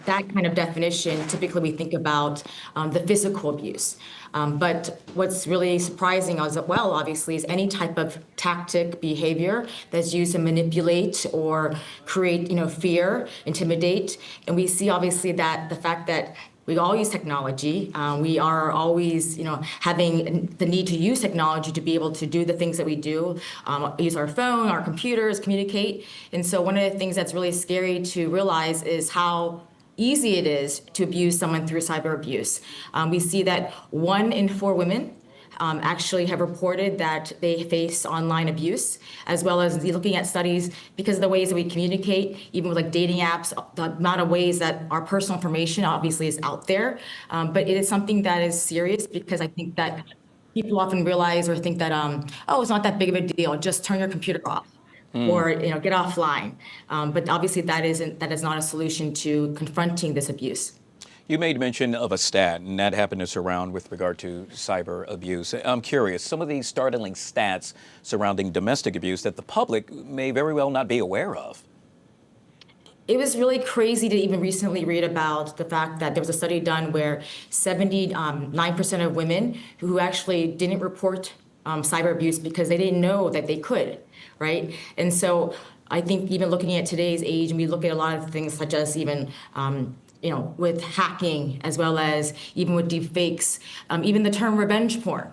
S11: kind of definition, typically we think about the physical abuse. But what's really surprising as well, obviously, is any type of tactic behavior that's used to manipulate or create, fear, intimidate. And we see obviously that the fact that we all use technology. We are always, having the need to use technology to be able to do the things that we do, use our phone, our computers, communicate. And so one of the things that's really scary to realize is how easy it is to abuse someone through cyber abuse. We see that 1 in 4 women actually have reported that they face online abuse, as well as looking at studies because of the ways that we communicate, even with dating apps, the amount of ways that our personal information obviously is out there. But it is something that is serious, because I think that people often realize or think that, it's not that big of a deal, just turn your computer off. Or get offline. But obviously that is not a solution to confronting this abuse.
S1: You made mention of a stat, and that happened to surround with regard to cyber abuse. I'm curious, some of these startling stats surrounding domestic abuse that the public may very well not be aware of.
S11: It was really crazy to even recently read about the fact that there was a study done where 79% of women who actually didn't report cyber abuse because they didn't know that they could, right? And so I think even looking at today's age, and we look at a lot of things such as even with hacking, as well as even with deep fakes, even the term revenge porn,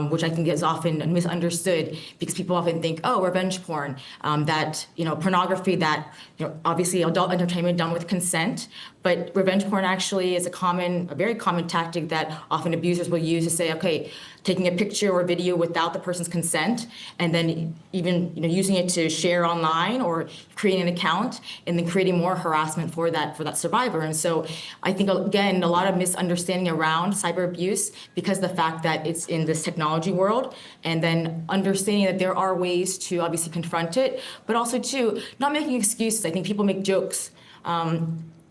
S11: which I think is often misunderstood because people often think, revenge porn, that, pornography, that, obviously adult entertainment done with consent. But revenge porn actually is a very common tactic that often abusers will use to say, okay, taking a picture or video without the person's consent, and then even using it to share online or creating an account, and then creating more harassment for that survivor. And so I think, again, a lot of misunderstanding around cyber abuse because of the fact that it's in this technology world, and then understanding that there are ways to obviously confront it, but also too not making excuses. I think people make jokes.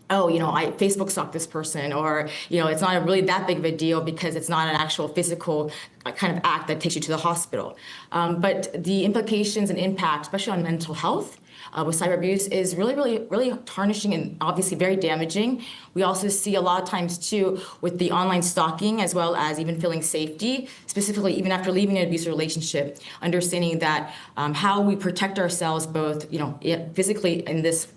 S11: I Facebook stalked this person, or, it's not really that big of a deal because it's not an actual physical kind of act that takes you to the hospital. But the implications and impact, especially on mental health, with cyber abuse is really, really, really tarnishing and obviously very damaging. We also see a lot of times too with the online stalking, as well as even feeling safety, specifically even after leaving an abusive relationship, understanding that how we protect ourselves both, physically in this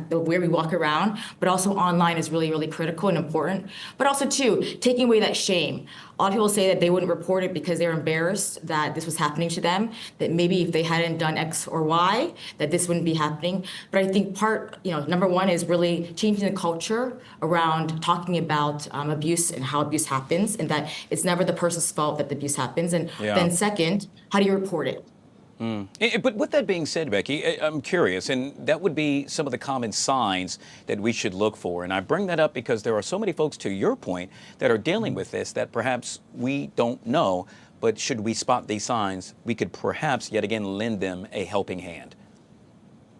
S11: the way we walk around, but also online is really, really critical and important. But also, too, taking away that shame. A lot of people say that they wouldn't report it because they're embarrassed that this was happening to them, that maybe if they hadn't done X or Y, that this wouldn't be happening. But I think number one is really changing the culture around talking about abuse and how abuse happens, and that it's never the person's fault that the abuse happens. And then second, how do you report it?
S1: But with that being said, Becky, I'm curious, and that would be some of the common signs that we should look for. And I bring that up because there are so many folks, to your point, that are dealing with this that perhaps we don't know. But should we spot these signs, we could perhaps yet again lend them a helping hand.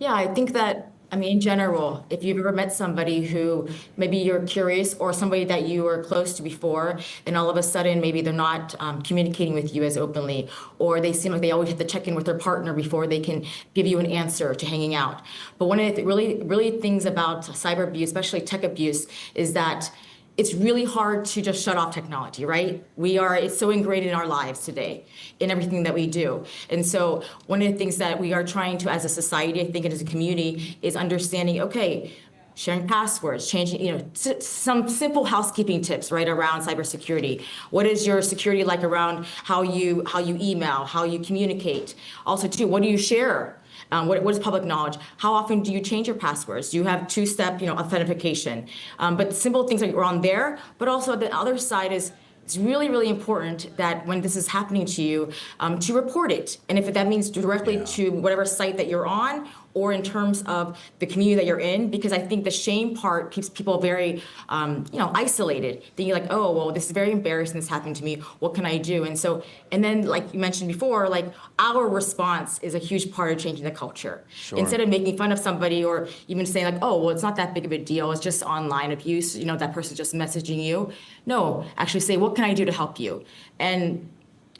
S11: Yeah, I think that, in general, if you've ever met somebody who maybe you're curious or somebody that you were close to before, and all of a sudden maybe they're not communicating with you as openly, or they seem like they always have to check in with their partner before they can give you an answer to hanging out. But one of the really things about cyber abuse, especially tech abuse, is that it's really hard to just shut off technology, right? It's so ingrained in our lives today, in everything that we do. And so one of the things that we are trying to, as a society, I think, and as a community, is understanding, okay, sharing passwords, changing, some simple housekeeping tips, right, around cybersecurity. What is your security like around how you email, how you communicate? Also, too, what do you share? What is public knowledge? How often do you change your passwords? Do you have two-step, authentication? But simple things are on there. But also the other side is it's really, really important that when this is happening to you, to report it. And if that means directly to whatever site that you're on, or in terms of the community that you're in, because I think the shame part keeps people very, isolated, thinking like, oh, well, this is very embarrassing, this happened to me, what can I do? And then like you mentioned before, like our response is a huge part of changing the culture.
S1: Sure.
S11: Instead of making fun of somebody or even saying like, oh, well, it's not that big of a deal, it's just online abuse, that person's just messaging you. No, actually say, what can I do to help you? And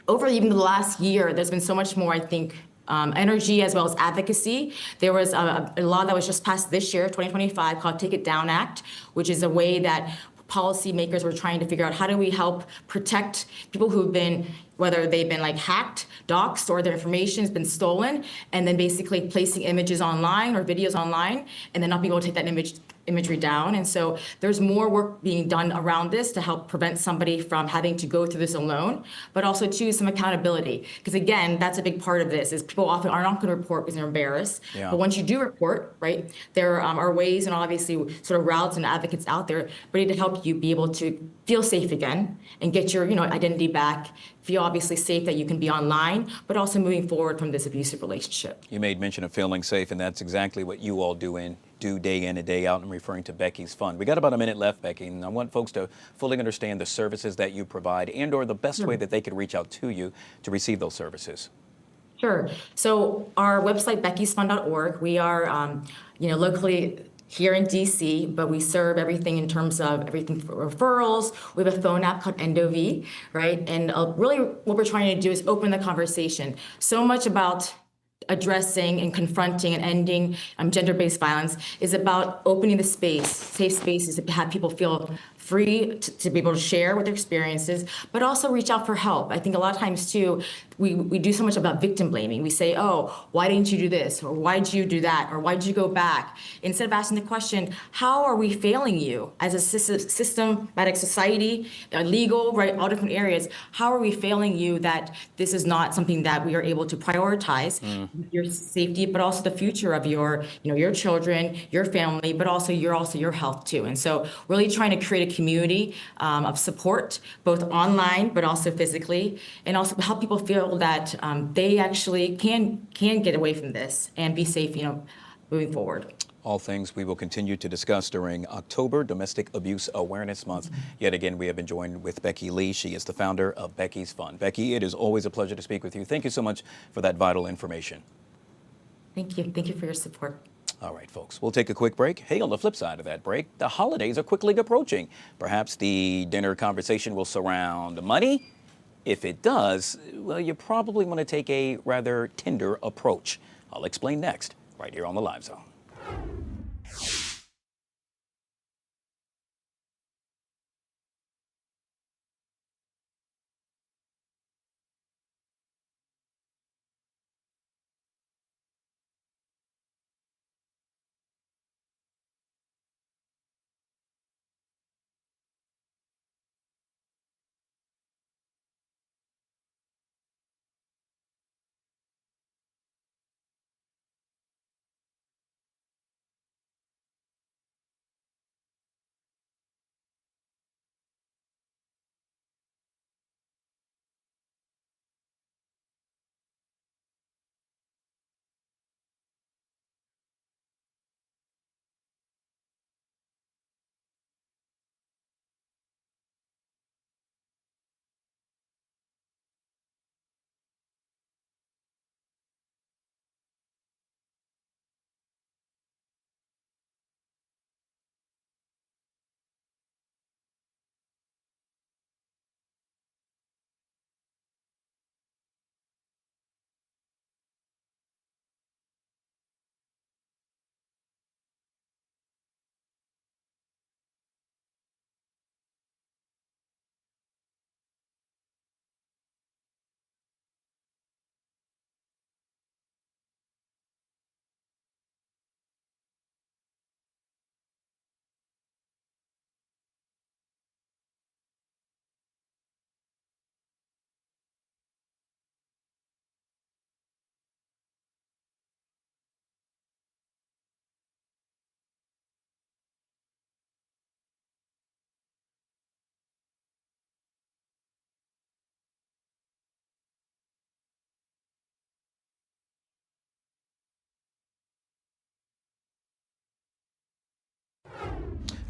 S11: over even the last year, there's been so much more, I think, energy as well as advocacy. There was a law that was just passed this year, 2025, called Take It Down Act, which is a way that policymakers were trying to figure out how do we help protect people who've been, whether they've been like hacked, doxxed, or their information has been stolen, and then basically placing images online or videos online, and then not being able to take that imagery down. And so there's more work being done around this to help prevent somebody from having to go through this alone, but also too some accountability. Because again, that's a big part of this, is people often are not going to report because they're embarrassed.
S1: Yeah.
S11: But once you do report, right, there are ways and obviously sort of routes and advocates out there ready to help you be able to feel safe again and get your identity back, feel obviously safe that you can be online, but also moving forward from this abusive relationship.
S1: You made mention of feeling safe, and that's exactly what you all do day in and day out. I'm referring to Becky's Fund. We got about a minute left, Becky, and I want folks to fully understand the services that you provide and or the best way that they could reach out to you to receive those services.
S11: Sure. So our website, beckysfund.org, we are, locally here in DC, but we serve everything in terms of everything for referrals. We have a phone app called EndoV, right? And really what we're trying to do is open the conversation. So much about addressing and confronting and ending gender-based violence is about opening the space, safe spaces to have people feel free to be able to share with their experiences, but also reach out for help. I think a lot of times too, we do so much about victim blaming. We say, oh, why didn't you do this? Or why did you do that? Or why did you go back? Instead of asking the question, how are we failing you as a systematic society, legal, right, all different areas, how are we failing you that this is not something that we are able to prioritize your safety, but also the future of your children, your family, but also your health too. And so really trying to create a community of support, both online, but also physically, and also help people feel that they actually can get away from this and be safe, moving forward.
S1: All things we will continue to discuss during October Domestic Abuse Awareness Month. Yet again, we have been joined with Becky Lee. She is the founder of Becky's Fund. Becky, it is always a pleasure to speak with you. Thank you so much for that vital information.
S11: Thank you. Thank you for your support.
S1: All right, folks, we'll take a quick break. Hey, on the flip side of that break, the holidays are quickly approaching. Perhaps the dinner conversation will surround money. If it does, well, you probably want to take a rather tender approach. I'll explain next, right here on the Live Zone.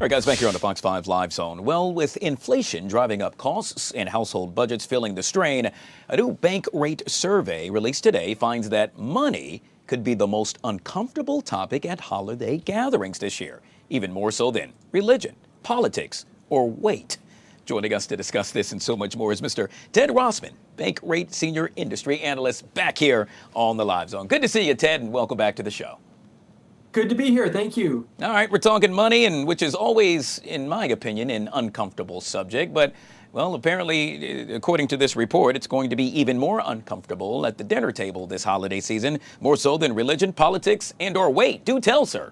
S1: All right, guys, back here on the Fox 5 Live Zone. Well, with inflation driving up costs and household budgets feeling the strain, a new bank rate survey released today finds that money could be the most uncomfortable topic at holiday gatherings this year, even more so than religion, politics, or weight. Joining us to discuss this and so much more is Mr. Ted Rossman, bank rate senior industry analyst, back here on the Live Zone. Good to see you, Ted, and welcome back to the show.
S12: Good to be here. Thank you.
S1: All right, we're talking money, and which is always, in my opinion, an uncomfortable subject. But, well, apparently, according to this report, it's going to be even more uncomfortable at the dinner table this holiday season, more so than religion, politics, and or weight. Do tell, sir.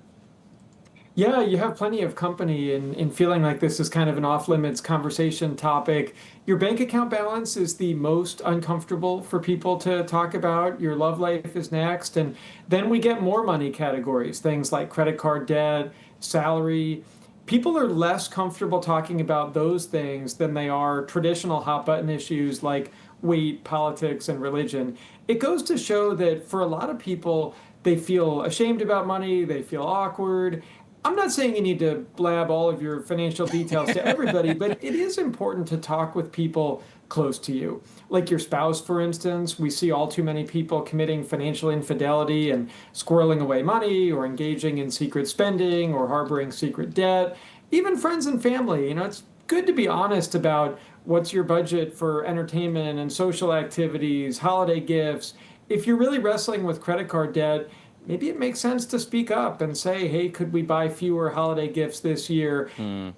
S12: Yeah, you have plenty of company in feeling like this is kind of an off-limits conversation topic. Your bank account balance is the most uncomfortable for people to talk about. Your love life is next. And then we get more money categories, things like credit card debt, salary. People are less comfortable talking about those things than they are traditional hot-button issues like weight, politics, and religion. It goes to show that for a lot of people, they feel ashamed about money, they feel awkward. I'm not saying you need to blab all of your financial details to everybody, but it is important to talk with people close to you. Like your spouse, for instance. We see all too many people committing financial infidelity and squirreling away money or engaging in secret spending or harboring secret debt. Even friends and family, it's good to be honest about what's your budget for entertainment and social activities, holiday gifts. If you're really wrestling with credit card debt, maybe it makes sense to speak up and say, hey, could we buy fewer holiday gifts this year?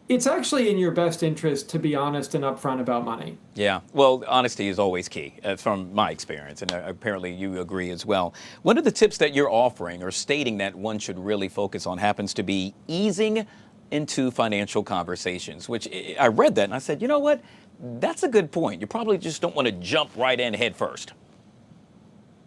S12: It's actually in your best interest to be honest and upfront about money.
S1: Yeah, well, honesty is always key from my experience, and apparently you agree as well. One of the tips that you're offering or stating that one should really focus on happens to be easing into financial conversations, which I read that and I said, you know what? That's a good point. You probably just don't want to jump right in head first.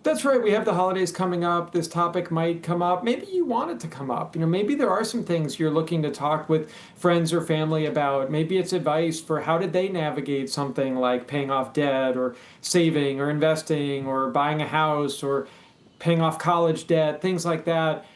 S12: That's right. We have the holidays coming up. This topic might come up. Maybe you want it to come up. Maybe there are some things you're looking to talk with friends or family about. Maybe it's advice for how did they navigate something like paying off debt or saving or investing or buying a house or paying off college debt, things like that.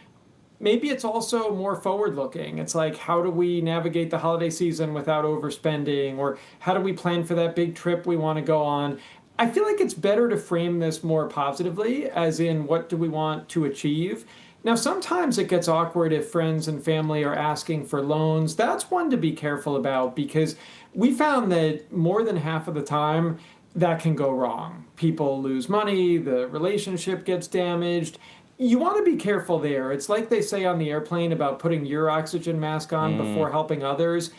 S12: Maybe it's also more forward-looking. It's like, how do we navigate the holiday season without overspending? Or how do we plan for that big trip we want to go on? I feel like it's better to frame this more positively, as in what do we want to achieve? Now, sometimes it gets awkward if friends and family are asking for loans. That's one to be careful about because we found that more than half of the time that can go wrong. People lose money, the relationship gets damaged. You want to be careful there. It's like they say on the airplane about putting your oxygen mask on before helping others.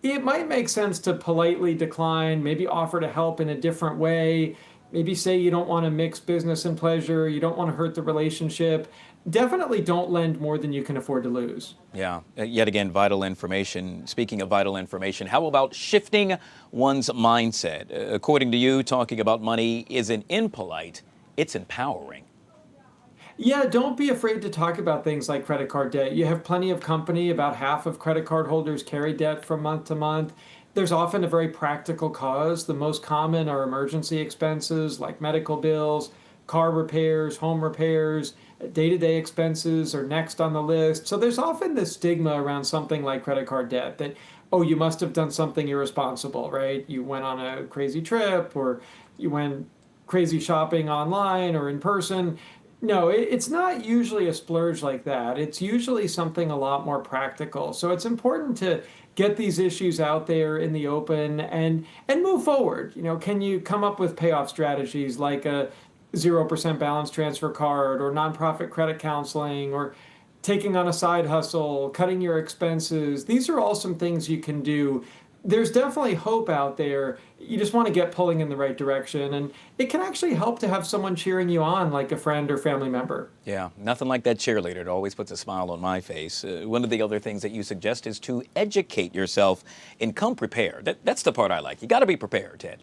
S12: It might make sense to politely decline, maybe offer to help in a different way, maybe say you don't want to mix business and pleasure, you don't want to hurt the relationship. Definitely don't lend more than you can afford to lose.
S1: Yeah, yet again, vital information. Speaking of vital information, how about shifting one's mindset? According to you, talking about money isn't impolite, it's empowering.
S12: Yeah, don't be afraid to talk about things like credit card debt. You have plenty of company. About half of credit card holders carry debt from month to month. There's often a very practical cause. The most common are emergency expenses like medical bills, car repairs, home repairs, day-to-day expenses are next on the list. So there's often this stigma around something like credit card debt that, oh, you must have done something irresponsible, right? You went on a crazy trip or you went crazy shopping online or in person. No, it's not usually a splurge like that. It's usually something a lot more practical. So it's important to get these issues out there in the open and move forward. Can you come up with payoff strategies like a 0% balance transfer card or nonprofit credit counseling or taking on a side hustle, cutting your expenses? These are all some things you can do. There's definitely hope out there. You just want to get pulling in the right direction. And it can actually help to have someone cheering you on, like a friend or family member.
S1: Yeah, nothing like that cheerleader. It always puts a smile on my face. One of the other things that you suggest is to educate yourself and come prepared. That's the part I like. You got to be prepared, Ted.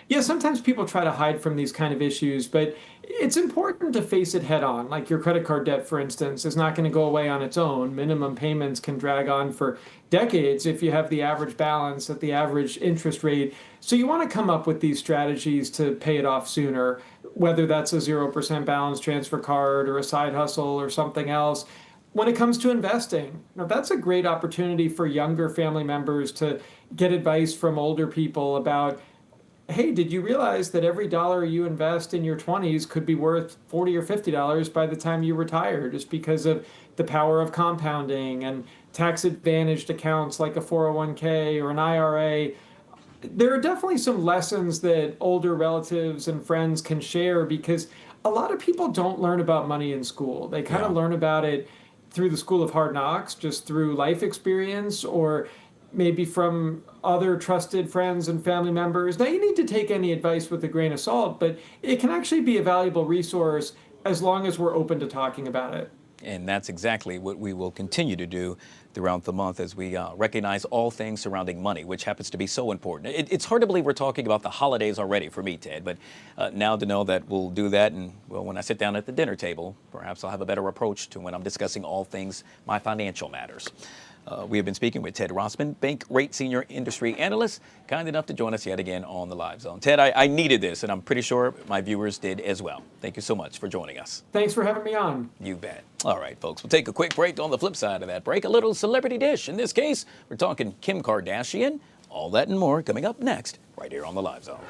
S12: Yeah, sometimes people try to hide from these kind of issues, but it's important to face it head on. Like your credit card debt, for instance, is not going to go away on its own. Minimum payments can drag on for decades if you have the average balance at the average interest rate. So you want to come up with these strategies to pay it off sooner, whether that's a 0% balance transfer card or a side hustle or something else. when it comes to investing, that's a great opportunity for younger family members to get advice from older people about, hey, did you realize that every dollar you invest in your 20s could be worth $40 or $50 by the time you retire, just because of the power of compounding and tax advantaged accounts like a 401k or an IRA. There are definitely some lessons that older relatives and friends can share, because a lot of people don't learn about money in school. They kind of learn about it through the school of hard knocks, just through life experience, or maybe from other trusted friends and family members. Now, you need to take any advice with a grain of salt, but it can actually be a valuable resource as long as we're open to talking about it.
S1: And that's exactly what we will continue to do throughout the month as we recognize all things surrounding money, which happens to be so important. It's hard to believe we're talking about the holidays already for me, Ted, but now to know that we'll do that, and well, when I sit down at the dinner table, perhaps I'll have a better approach to when I'm discussing all things my financial matters. We have been speaking with Ted Rossman, Bank Rate Senior Industry Analyst, kind enough to join us yet again on the Live Zone. Ted, I needed this, and I'm pretty sure my viewers did as well. Thank you so much for joining us.
S12: Thanks for having me on.
S1: You bet. All right, folks, we'll take a quick break. On the flip side of that break, a little celebrity dish. In this case, we're talking Kim Kardashian. All that and more coming up next, right here on the Live Zone.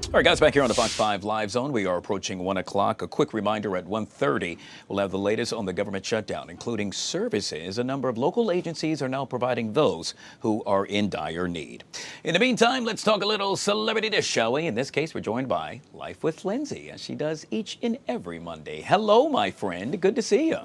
S1: All right, guys, back here on the Fox 5 Live Zone. We are approaching 1 o'clock. A quick reminder, at 1:30, we'll have the latest on the government shutdown, including services. A number of local agencies are now providing those who are in dire need. In the meantime, let's talk a little celebrity dish, shall we? In this case, we're joined by Life with Lindsay, as she does each and every Monday. Hello, my friend. Good to see you.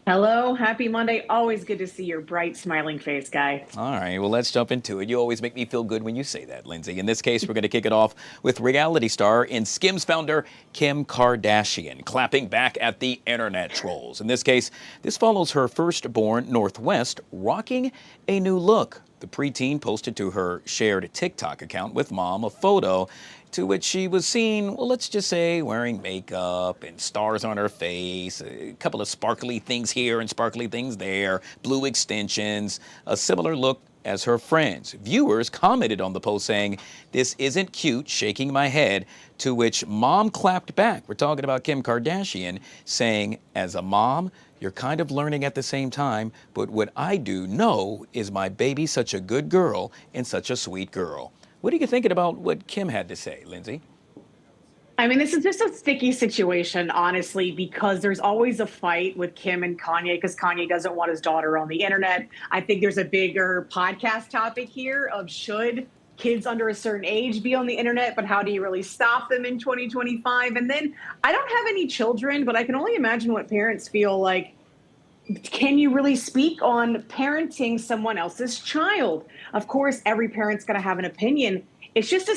S13: Hello, happy Monday. Always good to see your bright, smiling face, Guy.
S1: All right, well, let's jump into it. You always make me feel good when you say that, Lindsay. In this case, we're going to kick it off with reality star and Skims founder Kim Kardashian clapping back at the internet trolls. In this case, this follows her firstborn, Northwest, rocking a new look. The preteen posted to her shared TikTok account with mom a photo to which she was seen, well, let's just say, wearing makeup and stars on her face, a couple of sparkly things here and sparkly things there, blue extensions, a similar look as her friends. Viewers commented on the post saying, "This isn't cute, shaking my head," to which mom clapped back. We're talking about Kim Kardashian saying, "As a mom, you're kind of learning at the same time, but what I do know is my baby's such a good girl and such a sweet girl." What are you thinking about what Kim had to say, Lindsay?
S13: I mean, this is just a sticky situation, honestly, because there's always a fight with Kim and Kanye because Kanye doesn't want his daughter on the internet. I think there's a bigger podcast topic here of should kids under a certain age be on the internet, but how do you really stop them in 2025? And then I don't have any children, but I can only imagine what parents feel like. Can you really speak on parenting someone else's child? Of course, every parent's going to have an opinion. It's just a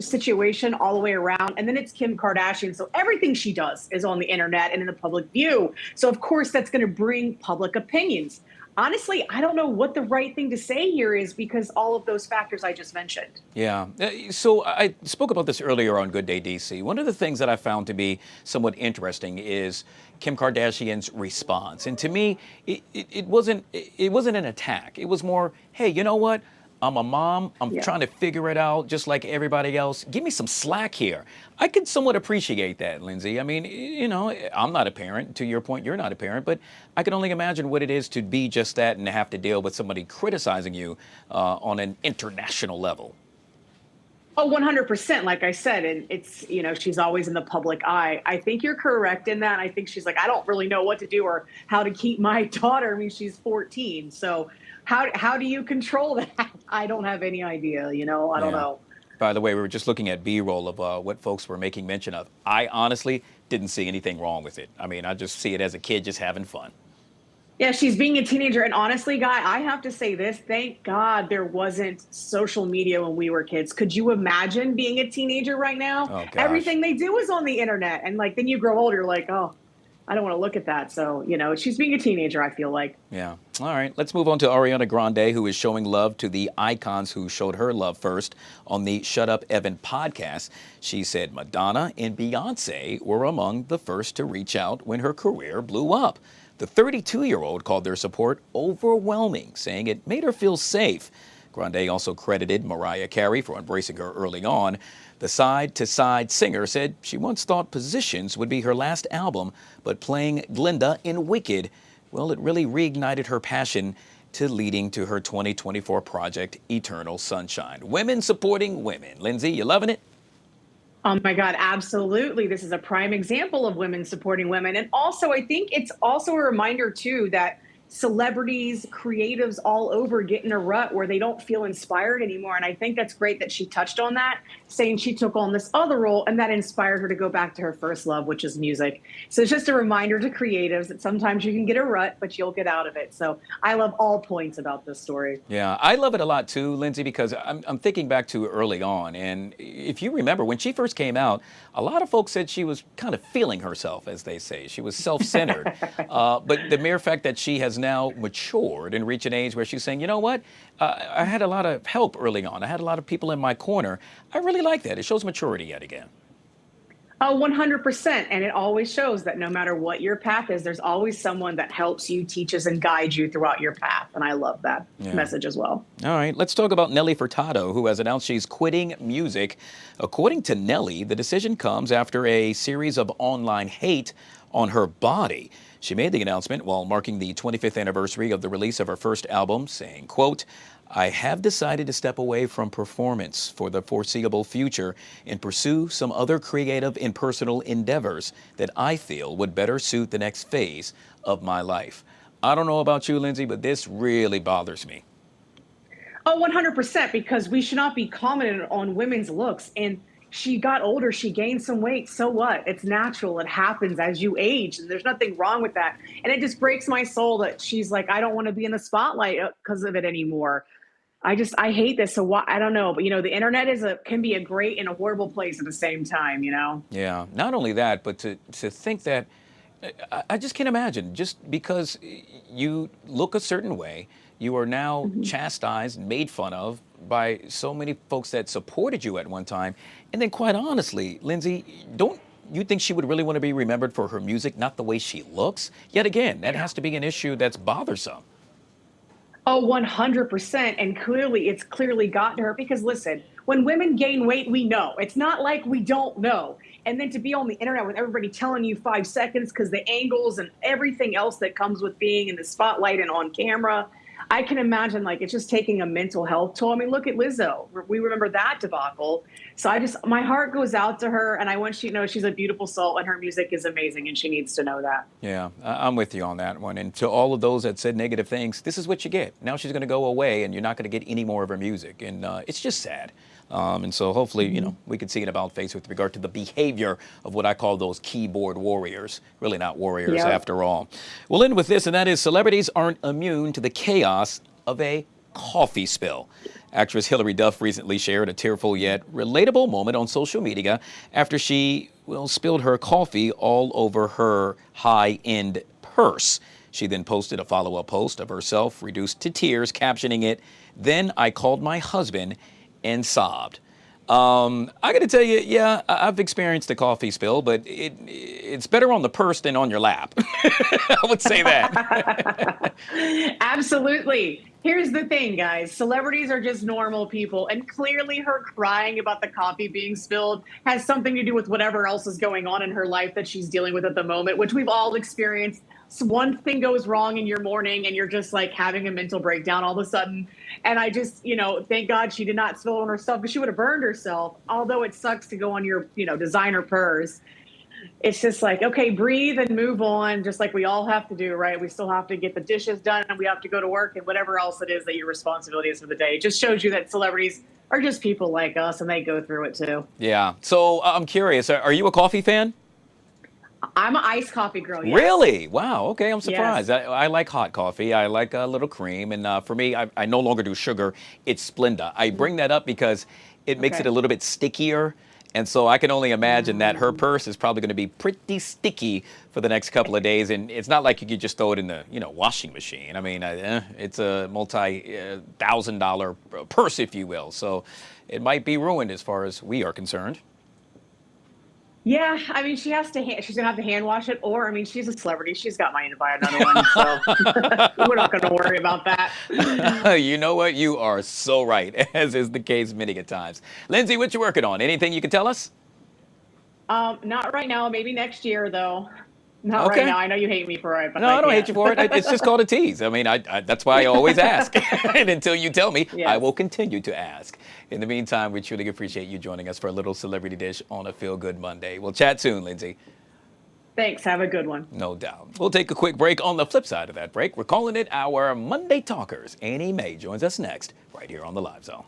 S13: situation all the way around. And then it's Kim Kardashian. So everything she does is on the internet and in the public view. So, of course, that's going to bring public opinions. Honestly, I don't know what the right thing to say here is because all of those factors I just mentioned.
S1: Yeah. So I spoke about this earlier on Good Day DC. One of the things that I found to be somewhat interesting is Kim Kardashian's response. And to me, it wasn't an attack. It was more, hey, you know what? I'm a mom. I'm trying to figure it out just like everybody else. Give me some slack here. I could somewhat appreciate that, Lindsay. I mean, you know, I'm not a parent. To your point, you're not a parent. But I can only imagine what it is to be just that and to have to deal with somebody criticizing you on an international level.
S13: Oh, 100%. Like I said, and it's, you know, she's always in the public eye. I think you're correct in that. I think she's like, I don't really know what to do or how to keep my daughter. I mean, she's 14. So how do you control that? I don't have any idea, you know, I don't know.
S1: By the way, we were just looking at B-roll of what folks were making mention of. I honestly didn't see anything wrong with it. I mean, I just see it as a kid just having fun.
S13: Yeah, she's being a teenager. And honestly, Guy, I have to say this. Thank God there wasn't social media when we were kids. Could you imagine being a teenager right now?
S1: Oh, gosh.
S13: Everything they do is on the internet. And like, then you grow older, you're like, oh, I don't want to look at that. So, you know, she's being a teenager, I feel like.
S1: Yeah. All right. Let's move on to Ariana Grande, who is showing love to the icons who showed her love first on the Shut Up Evan podcast. She said Madonna and Beyonce were among the first to reach out when her career blew up. The 32-year-old called their support overwhelming, saying it made her feel safe. Grande also credited Mariah Carey for embracing her early on. The side-to-side singer said she once thought Positions would be her last album, but playing Glinda in Wicked, well, it really reignited her passion to leading to her 2024 project, Eternal Sunshine. Women supporting women. Lindsay, you loving it?
S13: Oh my God, absolutely. This is a prime example of women supporting women. And also, I think it's also a reminder, too, that celebrities, creatives all over get in a rut where they don't feel inspired anymore. And I think that's great that she touched on that, saying she took on this other role and that inspired her to go back to her first love, which is music. So it's just a reminder to creatives that sometimes you can get a rut, but you'll get out of it. So I love all points about this story.
S1: Yeah, I love it a lot too, Lindsay, because I'm thinking back to early on. And if you remember, when she first came out, a lot of folks said she was kind of feeling herself, as they say. She was self-centered. But the mere fact that she has now matured and reached an age where she's saying, you know what, I had a lot of help early on. I had a lot of people in my corner. I really like that. It shows maturity yet again.
S13: Oh, 100%. And it always shows that no matter what your path is, there's always someone that helps you, teaches, and guides you throughout your path. And I love that message as well.
S1: All right, let's talk about Nelly Furtado, who has announced she's quitting music. According to Nelly, the decision comes after a series of online hate on her body. She made the announcement while marking the 25th anniversary of the release of her first album, saying, quote, I have decided to step away from performance for the foreseeable future and pursue some other creative and personal endeavors that I feel would better suit the next phase of my life. I don't know about you, Lindsay, but this really bothers me.
S13: Oh, 100%, because we should not be commenting on women's looks. And she got older, she gained some weight. So what? It's natural. It happens as you age, and there's nothing wrong with that. And it just breaks my soul that she's like, I don't want to be in the spotlight because of it anymore. I hate this. So I don't know. But, you know, the internet can be a great and a horrible place at the same time, you know?
S1: Yeah. Not only that, but to think that I just can't imagine just because you look a certain way, you are now chastised, made fun of by so many folks that supported you at one time. And then quite honestly, Lindsay, don't you think she would really want to be remembered for her music, not the way she looks? Yet again, that has to be an issue that's bothersome.
S13: Oh, 100%. And it's clearly gotten to her because listen, when women gain weight, we know. It's not like we don't know. And then to be on the internet with everybody telling you 5 seconds because the angles and everything else that comes with being in the spotlight and on camera, I can imagine like it's just taking a mental health toll. I mean, look at Lizzo. We remember that debacle. So my heart goes out to her, and I want you to know she's a beautiful soul and her music is amazing, and she needs to know that.
S1: Yeah, I'm with you on that one. And to all of those that said negative things, this is what you get. Now she's going to go away, and you're not going to get any more of her music. And it's just sad. And so hopefully, you know, we could see an about face with regard to the behavior of what I call those keyboard warriors. Really not warriors after all. We'll end with this, and that is celebrities aren't immune to the chaos of a coffee spill. Actress Hilary Duff recently shared a tearful yet relatable moment on social media after she, well, spilled her coffee all over her high-end purse. She then posted a follow-up post of herself reduced to tears, captioning it, "Then I called my husband and sobbed." I got to tell you, yeah, I've experienced a coffee spill, but it's better on the purse than on your lap. I would say that.
S13: Absolutely. Here's the thing, guys. Celebrities are just normal people. And clearly her crying about the coffee being spilled has something to do with whatever else is going on in her life that she's dealing with at the moment, which we've all experienced. So one thing goes wrong in your morning and you're just like having a mental breakdown all of a sudden. And I just, you know, thank God she did not spill it on herself, because she would have burned herself. Although it sucks to go on your, you know, designer purse. It's just like, okay, breathe and move on, just like we all have to do, right? We still have to get the dishes done and we have to go to work and whatever else it is that your responsibility is for the day. It just shows you that celebrities are just people like us and they go through it too.
S1: Yeah. So I'm curious, are you a coffee fan?
S13: I'm an iced coffee girl. Yes.
S1: Really? Wow. Okay, I'm surprised.
S13: Yes.
S1: I like hot coffee. I like a little cream. And for me, I no longer do sugar. It's Splenda. I bring that up because it makes it a little bit stickier. And so I can only imagine that her purse is probably going to be pretty sticky for the next couple of days. And it's not like you could just throw it in the, you know, washing machine. I mean, it's a multi-$1,000 purse, if you will. So it might be ruined as far as we are concerned.
S13: Yeah, I mean, she's going to have to hand wash it, or, I mean, she's a celebrity. She's got money to buy another one, so we're not going to worry about that.
S1: You know what? You are so right, as is the case many a times. Lindsay, what you working on? Anything you can tell us?
S13: Not right now. Maybe next year, though. Not right now. I know you hate me for it, but
S1: no, I don't hate you for it. It's just called a tease. I mean, that's why I always ask. And until you tell me, I will continue to ask. In the meantime, we truly appreciate you joining us for a little celebrity dish on a Feel Good Monday. We'll chat soon, Lindsay.
S13: Thanks. Have a good one.
S1: No doubt. We'll take a quick break. On the flip side of that break, we're calling it our Monday Talkers. Annie Mae joins us next, right here on the Live Zone.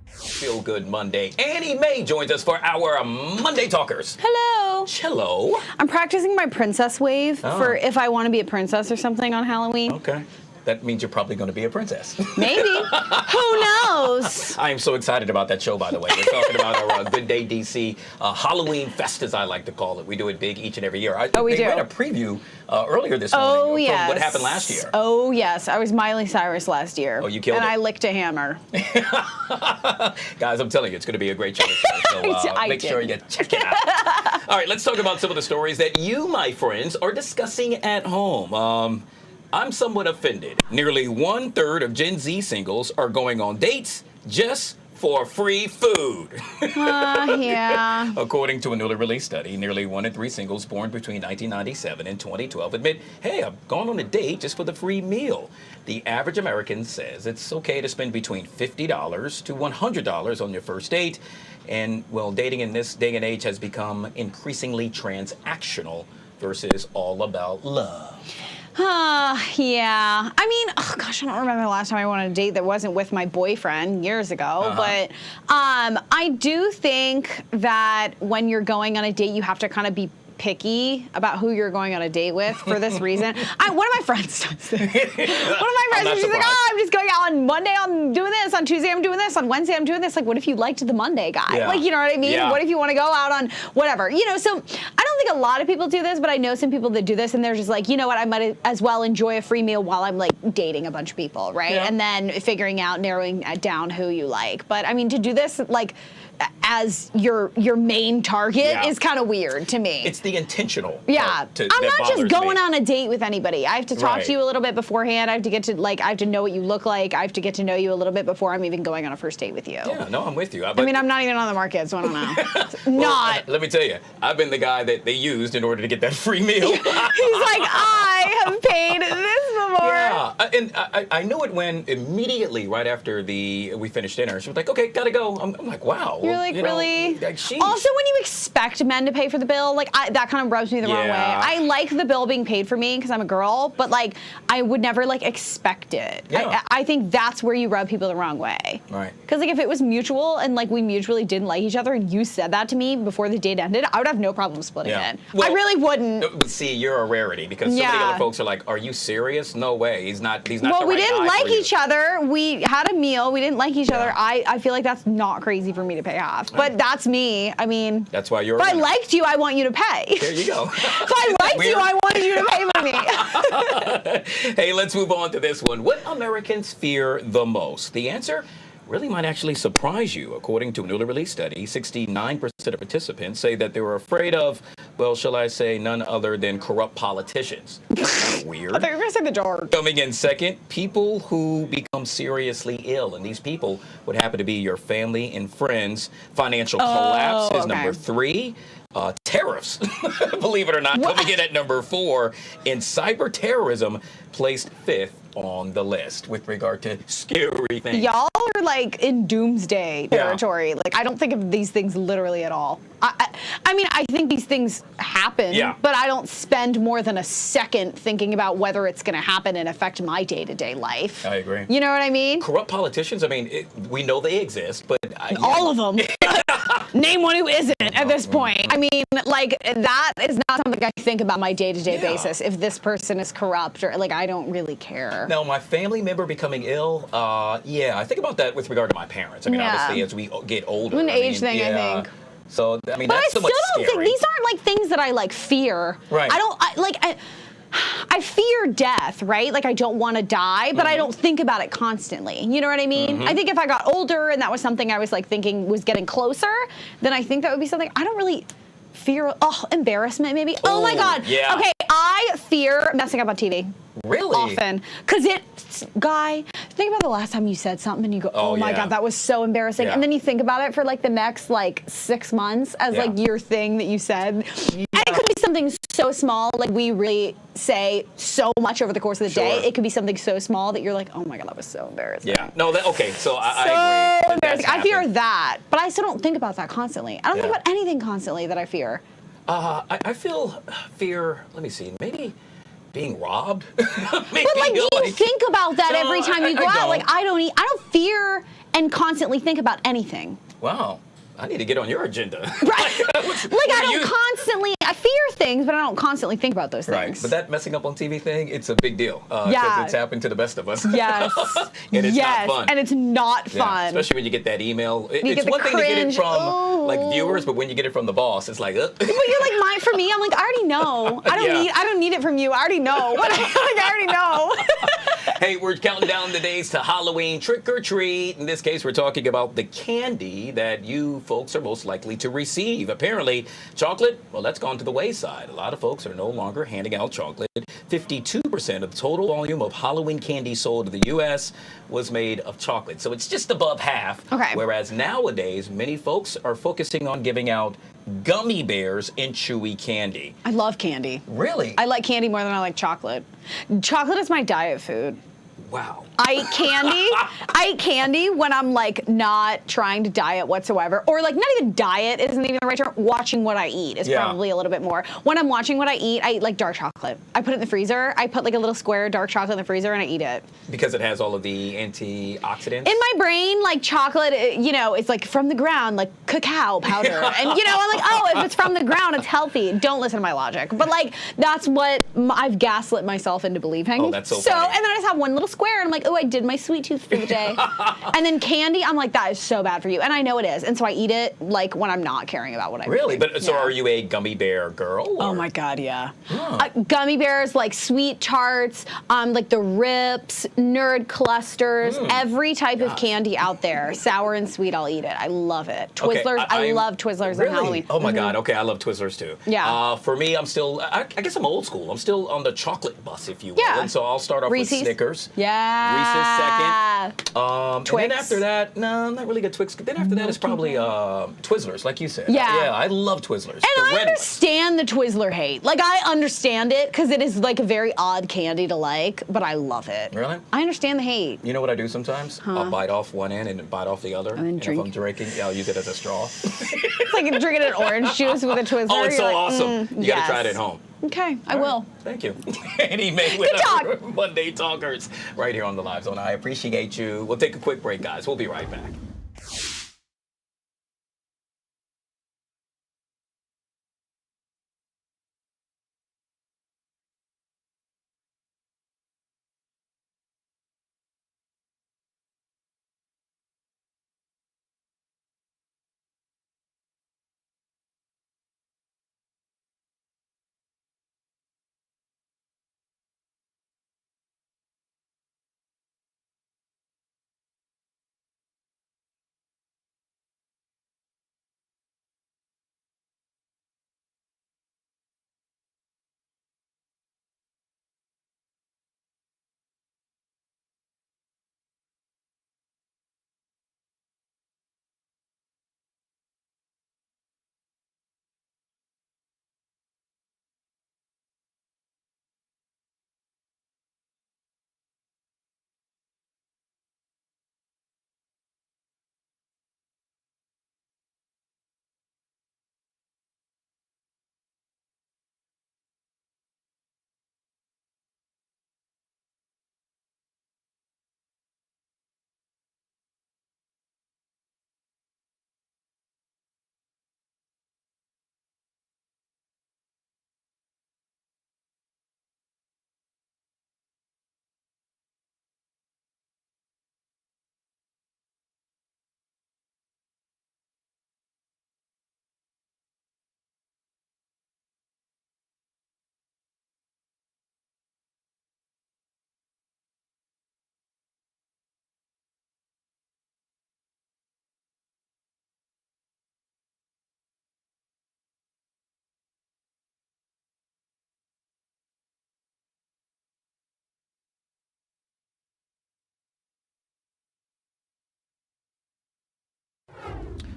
S1: Feel Good Monday. Annie Mae joins us for our Monday Talkers.
S14: Hello. cello.
S1: Cello?
S14: I'm practicing my princess wave for if I want to be a princess or something on Halloween.
S1: Okay. That means you're probably going to be a princess.
S14: Maybe. Who knows?
S1: I am so excited about that show, by the way. We're talking about our Good Day DC Halloween Fest, as I like to call it. We do it big each and every year.
S14: We do.
S1: They ran a preview earlier this morning from what happened last year.
S14: Oh, yes. I was Miley Cyrus last year.
S1: Oh, you killed
S14: and
S1: it.
S14: I licked a hammer.
S1: Guys, I'm telling you, it's going to be a great show this year, so make sure you check it out. All right, let's talk about some of the stories that you, my friends, are discussing at home. I'm somewhat offended. Nearly 1/3 of Gen Z singles are going on dates just for free food.
S14: Yeah.
S1: According to a newly released study, nearly 1 in 3 singles born between 1997 and 2012 admit, hey, I've gone on a date just for the free meal. The average American says it's okay to spend between $50 to $100 on your first date. And, well, dating in this day and age has become increasingly transactional versus all about love.
S14: Yeah. I mean, oh gosh, I don't remember the last time I went on a date that wasn't with my boyfriend years ago. But I do think that when you're going on a date, you have to kind of be picky about who you're going on a date with for this reason. One of my friends does this. One of my friends, she's like, I'm just going out on Monday, I'm doing this. On Tuesday, I'm doing this. On Wednesday, I'm doing this. Like, what if you liked the Monday guy?
S1: Yeah.
S14: Like, you know what I mean?
S1: Yeah.
S14: What if you want to go out on whatever? You know, so I don't think a lot of people do this, but I know some people that do this, and they're just like, you know what, I might as well enjoy a free meal while I'm, like, dating a bunch of people, right?
S1: Yeah.
S14: And then figuring out, narrowing down who you like. But, I mean, to do this, like, as your main target is kind of weird to me.
S1: It's the intentional.
S14: Yeah, I'm not just going on a date with anybody. I have to talk
S1: Right.
S14: to you a little bit beforehand. I have to get to I have to know what you look like. I have to get to know you a little bit before I'm even going on a first date with you.
S1: Yeah, no, I'm with you.
S14: I mean, I'm not even on the market, so I don't know.
S1: Well, let me tell you, I've been the guy that they used in order to get that free meal.
S14: He's like, I have paid this before.
S1: Yeah, and I knew it when immediately right after we finished dinner, she was like, okay, gotta go. I'm like, wow.
S14: You're like,
S1: you know,
S14: really?
S1: like, sheesh.
S14: Also, when you expect men to pay for the bill, like that kind of rubs me the wrong way.
S1: Yeah.
S14: I like the bill being paid for me because I'm a girl, but like I would never like expect it.
S1: Yeah.
S14: I think that's where you rub people the wrong way.
S1: Right.
S14: Because like if it was mutual and like we mutually didn't like each other and you said that to me before the date ended, I would have no problem splitting it.
S1: Well,
S14: I really wouldn't.
S1: But see, you're a rarity because some of the other folks are like, are you serious? No way. He's not
S14: Well,
S1: the right
S14: we didn't
S1: guy
S14: like
S1: for you.
S14: each other. We had a meal. We didn't like each other. I feel like that's not crazy for me to pay half. But that's me. I mean,
S1: that's why you're
S14: if
S1: a
S14: I
S1: winner.
S14: liked you, I want you to pay.
S1: There you go.
S14: If I liked you, I wanted you to pay for me.
S1: Hey, let's move on to this one. What Americans fear the most? The answer really might actually surprise you. According to a newly released study, 69% of participants say that they were afraid of, well, shall I say, none other than corrupt politicians. Weird.
S14: I thought you were going to say the dark.
S1: Coming in second, people who become seriously ill. And these people would happen to be your family and friends. Financial collapse is number 3. Tariffs, believe it or not, coming in at number 4. And cyber terrorism placed 5th on the list with regard to scary things.
S14: Y'all are like in doomsday territory. Like I don't think of these things literally at all. I mean, I think these things happen, but I don't spend more than a second thinking about whether it's going to happen and affect my day-to-day life.
S1: I agree.
S14: You know what I mean?
S1: Corrupt politicians, I mean, we know they exist, but...
S14: All of them. Name one who isn't at this point. I mean, like, that is not something I think about on my day-to-day basis. If this person is corrupt or, like, I don't really care.
S1: Now, my family member becoming ill, I think about that with regard to my parents. I mean, obviously, as we get older.
S14: It's an age thing, I think.
S1: So, I mean,
S14: But I
S1: that's
S14: still
S1: somewhat
S14: don't
S1: scary.
S14: think, these aren't, like, things that I, like, fear.
S1: Right.
S14: I fear death, right? Like I don't want to die, but I don't think about it constantly. You know what I mean? I think if I got older and that was something I was like thinking was getting closer, then I think that would be something I don't really fear. Oh, embarrassment maybe. Oh my God.
S1: Yeah.
S14: Okay, I fear messing up on TV.
S1: Really?
S14: Often. Because Guy, think about the last time you said something and you go, oh my God, that was so embarrassing.
S1: Yeah.
S14: And then you think about it for like the next like 6 months as like your thing that you said. And it could be something so small, like we really say so much over the course of the day. It could be something so small that you're like, oh my God, that was so embarrassing.
S1: Yeah. No, okay, so I
S14: So
S1: agree.
S14: embarrassing. I fear that, but I still don't think about that constantly. I don't think about anything constantly that I fear.
S1: I feel fear, let me see, maybe being robbed.
S14: But like you think about that every time you go out. Like I don't fear and constantly think about anything.
S1: Wow. I need to get on your agenda.
S14: Right. I fear things, but I don't constantly think about those things.
S1: Right. But that messing up on TV thing, it's a big deal.
S14: Yeah.
S1: It's happened to the best of us.
S14: Yes.
S1: And it's not fun.
S14: And it's not
S1: Yeah,
S14: fun.
S1: especially when you get that email.
S14: You
S1: It's
S14: get the
S1: one thing to get it
S14: cringe.
S1: from like
S14: Ooh.
S1: viewers, but when you get it from the boss, it's like,
S14: But you're like mine for me. I'm like, I already know. I don't need it from you. I already know. I already know.
S1: Hey, we're counting down the days to Halloween trick or treat. In this case, we're talking about the candy that you folks are most likely to receive. Apparently, chocolate, well, that's gone to the wayside. A lot of folks are no longer handing out chocolate. 52% of the total volume of Halloween candy sold in the U.S. was made of chocolate. So it's just above half.
S14: Okay.
S1: Whereas nowadays, many folks are focusing on giving out gummy bears and chewy candy.
S14: I love candy.
S1: Really?
S14: I like candy more than I like chocolate. Chocolate is my diet food.
S1: Wow.
S14: I eat candy when I'm like not trying to diet whatsoever, or like not even diet isn't even the right term. Watching what I eat is probably a little bit more. When I'm watching what I eat like dark chocolate. I put it in the freezer. I put like a little square dark chocolate in the freezer and I eat it.
S1: Because it has all of the antioxidants?
S14: In my brain, like chocolate, it's like from the ground, like cacao powder. And I'm like, oh, if it's from the ground, it's healthy. Don't listen to my logic. But like, that's what I've gaslit myself into believing.
S1: Oh, that's so funny.
S14: And then I just have one little square and I'm like, oh, I did my sweet tooth for the day. And then candy, I'm like, that is so bad for you. And I know it is. And so I eat it like when I'm not caring about what I'm
S1: Really?
S14: eating.
S1: But so are you a gummy bear girl? Or?
S14: Oh my God, yeah. Gummy bears, like sweet tarts, like the Rips, Nerd Clusters, every type of candy out there, sour and sweet, I'll eat it. I love it. Twizzlers, I love Twizzlers on Halloween.
S1: Oh my God, okay, I love Twizzlers too.
S14: Yeah.
S1: For me, I'm still, I guess I'm old school. I'm still on the chocolate bus, if you will.
S14: Yeah.
S1: And so I'll start off
S14: Reese's.
S1: with Snickers.
S14: Yeah.
S1: Reese's second. And
S14: Twix.
S1: then after that, no, I'm not really good Twix. Then after that is probably Twizzlers, like you said.
S14: Yeah.
S1: Yeah, I love Twizzlers.
S14: And
S1: The
S14: I
S1: red ones.
S14: understand the Twizzler hate. Like, I understand it because it is like a very odd candy to like, but I love it.
S1: Really?
S14: I understand the hate.
S1: You know what I do sometimes? I'll bite off one end and then bite off the other.
S14: And then
S1: If
S14: drink.
S1: I'm drinking, I'll use it as a straw.
S14: It's like drinking an orange juice with a Twizzler.
S1: Oh, it's
S14: You're
S1: so
S14: like,
S1: awesome. You got to try it at home.
S14: Okay, I will.
S1: Thank you. Eddie May with our Monday Talkers right here on the Live Zone. I appreciate you. We'll take a quick break, guys. We'll be right back.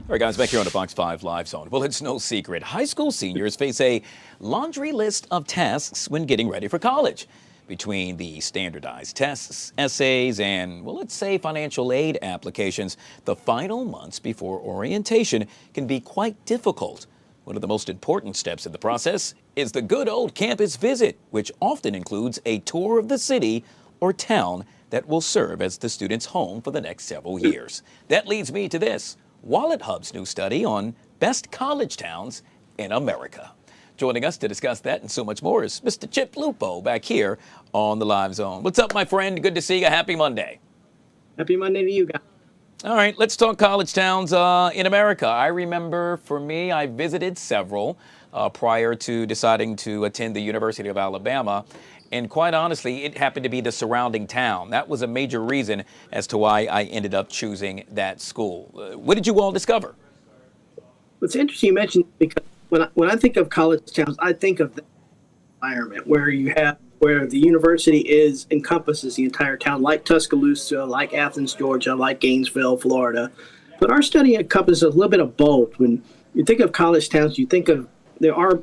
S1: All right, guys, back here on the Fox 5 Live Zone. Well, it's no secret. High school seniors face a laundry list of tasks when getting ready for college. Between the standardized tests, essays, and, well, let's say financial aid applications, the final months before orientation can be quite difficult. One of the most important steps in the process is the good old campus visit, which often includes a tour of the city or town that will serve as the student's home for the next several years. That leads me to this. Wallet Hub's new study on best college towns in America. Joining us to discuss that and so much more is Mr. Chip Lupo back here on the Live Zone. What's up, my friend? Good to see you. Happy Monday.
S15: Happy Monday to you guys.
S1: All right, let's talk college towns in America. I remember, for me, I visited several prior to deciding to attend the University of Alabama. And quite honestly, it happened to be the surrounding town. That was a major reason as to why I ended up choosing that school. What did you all discover?
S15: It's interesting you mentioned, because when I think of college towns, I think of the environment where the university encompasses the entire town, like Tuscaloosa, like Athens, Georgia, like Gainesville, Florida. But our study encompasses a little bit of both. When you think of college towns, you think of there are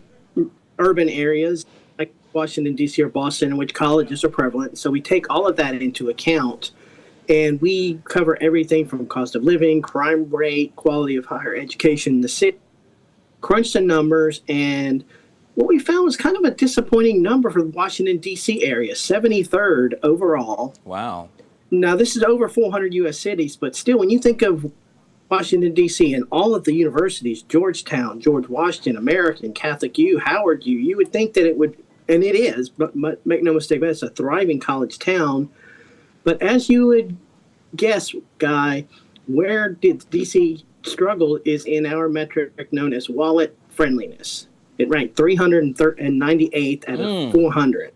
S15: urban areas like Washington, D.C. or Boston in which colleges are prevalent. So we take all of that into account, and we cover everything from cost of living, crime rate, quality of higher education in the city, crunch the numbers, and what we found was kind of a disappointing number for the Washington, D.C. area, 73rd overall.
S1: Wow.
S15: Now, this is over 400 U.S. cities, but still, when you think of Washington, D.C. and all of the universities, Georgetown, George Washington, American, Catholic U, Howard U, you would think that it would, and it is, but make no mistake about it, it's a thriving college town. But as you would guess, Guy, where did D.C. struggle is in our metric known as wallet friendliness. It ranked 398th out of 400.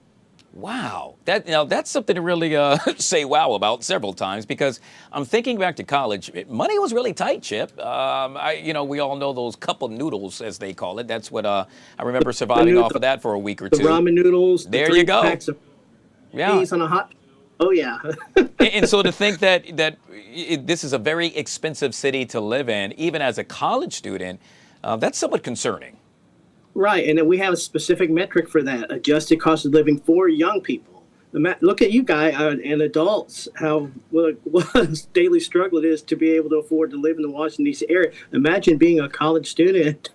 S1: Wow. That's something to really say wow about several times, because I'm thinking back to college. Money was really tight, Chip. We all know those cup of noodles, as they call it. That's what I remember surviving off of that for a week or two.
S15: The ramen noodles.
S1: There you go.
S15: Packs of peas on a hot. Oh, yeah.
S1: And so to think that this is a very expensive city to live in, even as a college student, that's somewhat concerning.
S15: Right, and then we have a specific metric for that, adjusted cost of living for young people. Look at you, Guy, and adults, what a daily struggle it is to be able to afford to live in the Washington, D.C. area. Imagine being a college student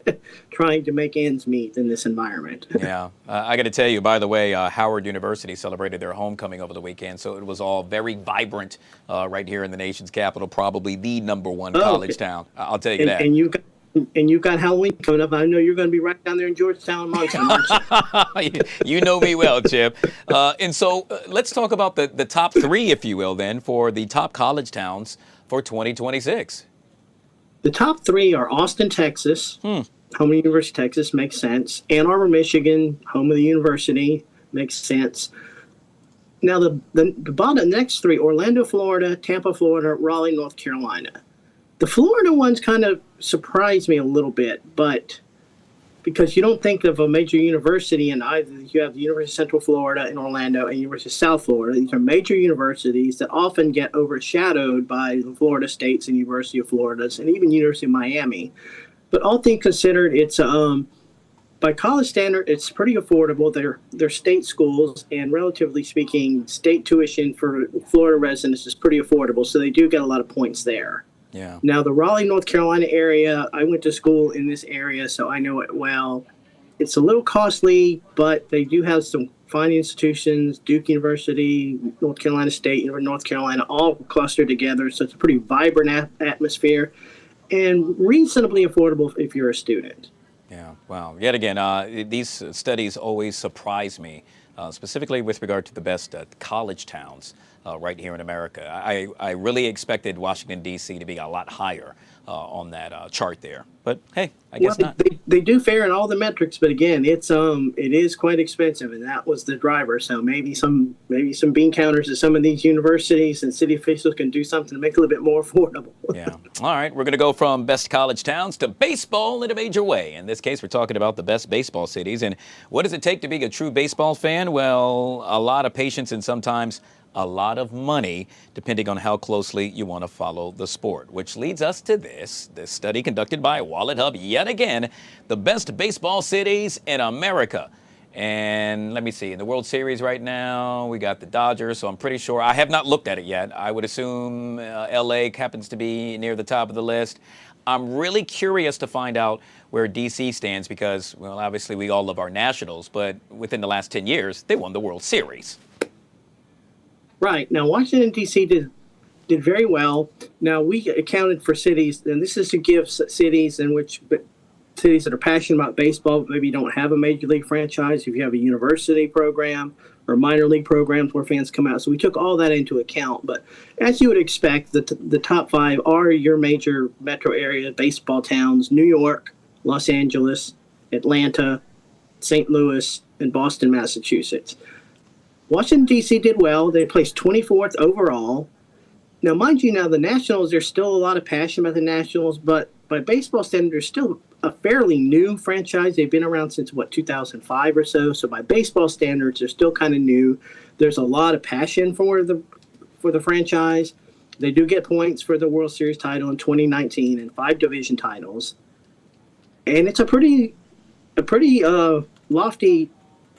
S15: trying to make ends meet in this environment.
S1: Yeah, I got to tell you, by the way, Howard University celebrated their homecoming over the weekend, so it was all very vibrant right here in the nation's capital, probably the #1 college town. I'll tell you that.
S15: And you've got Halloween coming up. I know you're going to be right down there in Georgetown amongst them.
S1: You know me well, Chip. And so let's talk about the top 3, if you will, then, for the top college towns for 2026.
S15: The top 3 are Austin, Texas, home of the University of Texas, makes sense. Ann Arbor, Michigan, home of the university, makes sense. Now, the next 3, Orlando, Florida, Tampa, Florida, Raleigh, North Carolina. The Florida ones kind of surprised me a little bit, but because you don't think of a major university in either. You have the University of Central Florida in Orlando and University of South Florida. These are major universities that often get overshadowed by the Florida States and University of Florida's and even University of Miami. But all things considered, it's by college standard, it's pretty affordable. They're state schools, and relatively speaking, state tuition for Florida residents is pretty affordable, so they do get a lot of points there.
S1: Yeah.
S15: Now, the Raleigh, North Carolina area, I went to school in this area, so I know it well. It's a little costly, but they do have some fine institutions, Duke University, North Carolina State, North Carolina, all clustered together. So it's a pretty vibrant atmosphere and reasonably affordable if you're a student.
S1: Yeah, wow. Yet again, these studies always surprise me, specifically with regard to the best college towns right here in America. I really expected Washington, D.C. to be a lot higher on that chart there. But hey, I guess not.
S15: They do fare in all the metrics, but again, it is quite expensive, and that was the driver. So maybe some bean counters at some of these universities and city officials can do something to make it a little bit more affordable.
S1: Yeah. All right, we're going to go from best college towns to baseball in a major way. In this case, we're talking about the best baseball cities. And what does it take to be a true baseball fan? Well, a lot of patience and sometimes a lot of money, depending on how closely you want to follow the sport, which leads us to this study conducted by Wallet Hub, yet again, the best baseball cities in America. And let me see, in the World Series right now, we got the Dodgers, so I'm pretty sure, I have not looked at it yet. I would assume LA happens to be near the top of the list. I'm really curious to find out where DC stands because, well, obviously we all love our Nationals, but within the last 10 years, they won the World Series.
S15: Right. Now, Washington, D.C. did very well. Now we accounted for cities, and this is to give cities in which cities that are passionate about baseball, but maybe don't have a major league franchise. If you have a university program or minor league programs where fans come out, so we took all that into account. But as you would expect, the top 5 are your major metro area baseball towns: New York, Los Angeles, Atlanta, St. Louis, and Boston, Massachusetts. Washington, D.C. did well. They placed 24th overall. Now, mind you, the Nationals, there's still a lot of passion about the Nationals, but by baseball standards, they're still a fairly new franchise. They've been around since, 2005 or so. So by baseball standards, they're still kind of new. There's a lot of passion for the franchise. They do get points for the World Series title in 2019 and 5 division titles. And it's a pretty lofty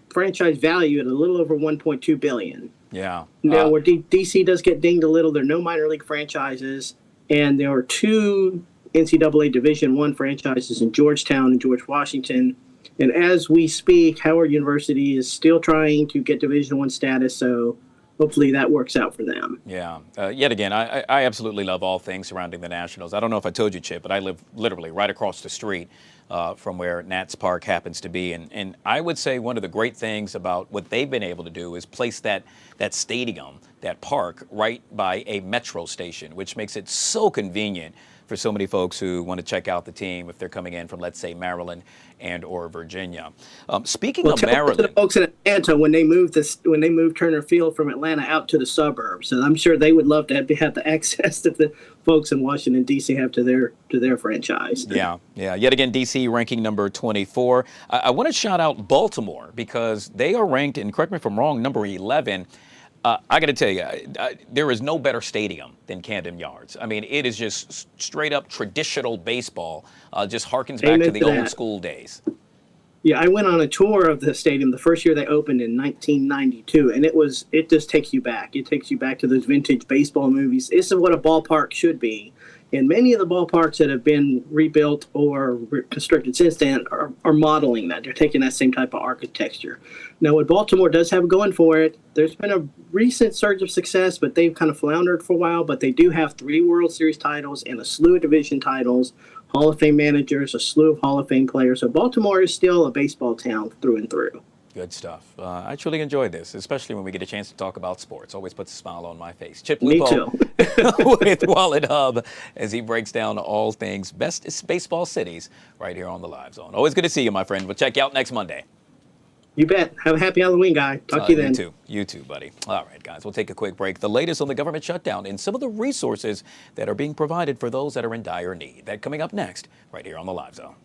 S15: franchise value at a little over $1.2 billion.
S1: Yeah.
S15: Now, where DC does get dinged a little, there are no minor league franchises, and there are 2 NCAA Division I franchises in Georgetown and George Washington. And as we speak, Howard University is still trying to get Division I status, so hopefully that works out for them.
S1: Yeah. Yet again, I absolutely love all things surrounding the Nationals. I don't know if I told you, Chip, but I live literally right across the street from where Nats Park happens to be. And I would say one of the great things about what they've been able to do is place that stadium, that park, right by a metro station, which makes it so convenient for so many folks who want to check out the team if they're coming in from, let's say, Maryland and or Virginia. Speaking of Maryland,
S15: to the folks in Atlanta when they moved Turner Field from Atlanta out to the suburbs, and I'm sure they would love to have the access that the folks in Washington D.C. have to their franchise.
S1: Yeah. Yet again, D.C. ranking number 24. I want to shout out Baltimore because they are ranked, and correct me if I'm wrong, number 11. I got to tell you, there is no better stadium than Camden Yards. I mean, it is just straight up traditional baseball. Just harkens back to the old school days.
S15: Yeah, I went on a tour of the stadium the first year they opened in 1992, and it just takes you back. It takes you back to those vintage baseball movies. This is what a ballpark should be. And many of the ballparks that have been rebuilt or constructed since then are modeling that. They're taking that same type of architecture. Now, what Baltimore does have going for it, there's been a recent surge of success, but they've kind of floundered for a while. But they do have 3 World Series titles and a slew of division titles, Hall of Fame managers, a slew of Hall of Fame players. So Baltimore is still a baseball town through and through.
S1: Good stuff. I truly enjoyed this, especially when we get a chance to talk about sports. Always puts a smile on my face. Chip
S15: Me
S1: Lupo
S15: too.
S1: with Wallet Hub as he breaks down all things best baseball cities right here on the Live Zone. Always good to see you, my friend. We'll check you out next Monday.
S15: You bet. Have a happy Halloween, Guy. Talk to you then.
S1: You too, buddy. All right, guys, we'll take a quick break. The latest on the government shutdown and some of the resources that are being provided for those that are in dire need. That coming up next right here on the Live Zone.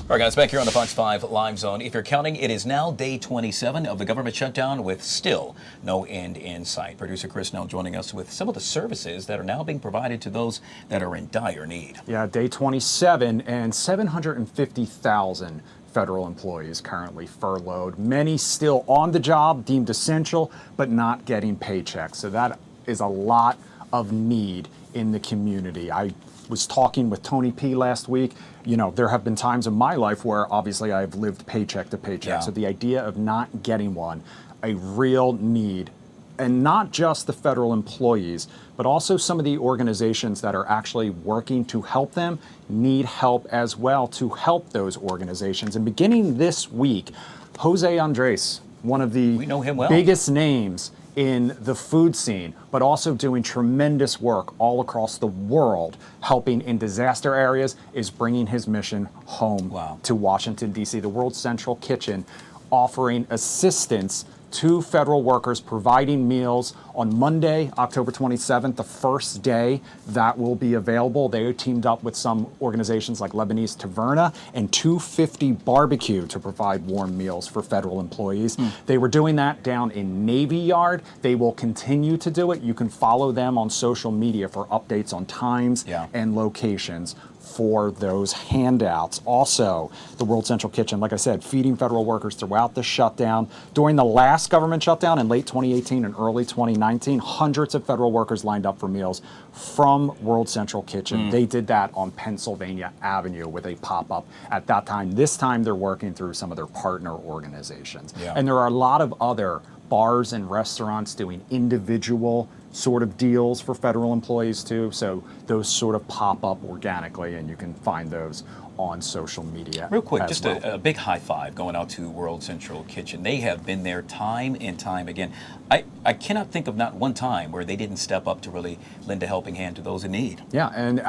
S1: All right, guys, back here on the Fox 5 Live Zone. If you're counting, it is now day 27 of the government shutdown with still no end in sight. Producer Chris now joining us with some of the services that are now being provided to those that are in dire need.
S16: Yeah, day 27 and 750,000 federal employees currently furloughed. Many still on the job, deemed essential, but not getting paychecks. So that is a lot of need in the community. I was talking with Tony P last week. You know, there have been times in my life where obviously I've lived paycheck to paycheck.
S1: Yeah.
S16: So the idea of not getting one, a real need, and not just the federal employees, but also some of the organizations that are actually working to help them need help as well to help those organizations. And beginning this week, Jose Andres, one of the
S1: We know him well.
S16: biggest names in the food scene, but also doing tremendous work all across the world, helping in disaster areas, is bringing his mission home to Washington, D.C. The World Central Kitchen offering assistance to federal workers, providing meals on Monday, October 27th, the first day that will be available. They teamed up with some organizations like Lebanese Taverna and 250 Barbecue to provide warm meals for federal employees. They were doing that down in Navy Yard. They will continue to do it. You can follow them on social media for updates on times and locations for those handouts. Also, the World Central Kitchen, like I said, feeding federal workers throughout the shutdown. During the last government shutdown in late 2018 and early 2019, hundreds of federal workers lined up for meals from World Central Kitchen. They did that on Pennsylvania Avenue with a pop-up at that time. This time they're working through some of their partner organizations. And there are a lot of other bars and restaurants doing individual sort of deals for federal employees too. So those sort of pop up organically, and you can find those on social media.
S1: Real quick,
S16: as
S1: just
S16: well.
S1: a big high five going out to World Central Kitchen. They have been there time and time again. I cannot think of not one time where they didn't step up to really lend a helping hand to those in need.
S16: Yeah, and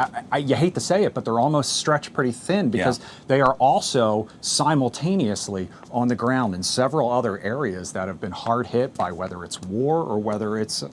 S16: you hate to say it, but they're almost stretched pretty thin because they are also simultaneously on the ground in several other areas that have been hard hit by whether it's war or whether it's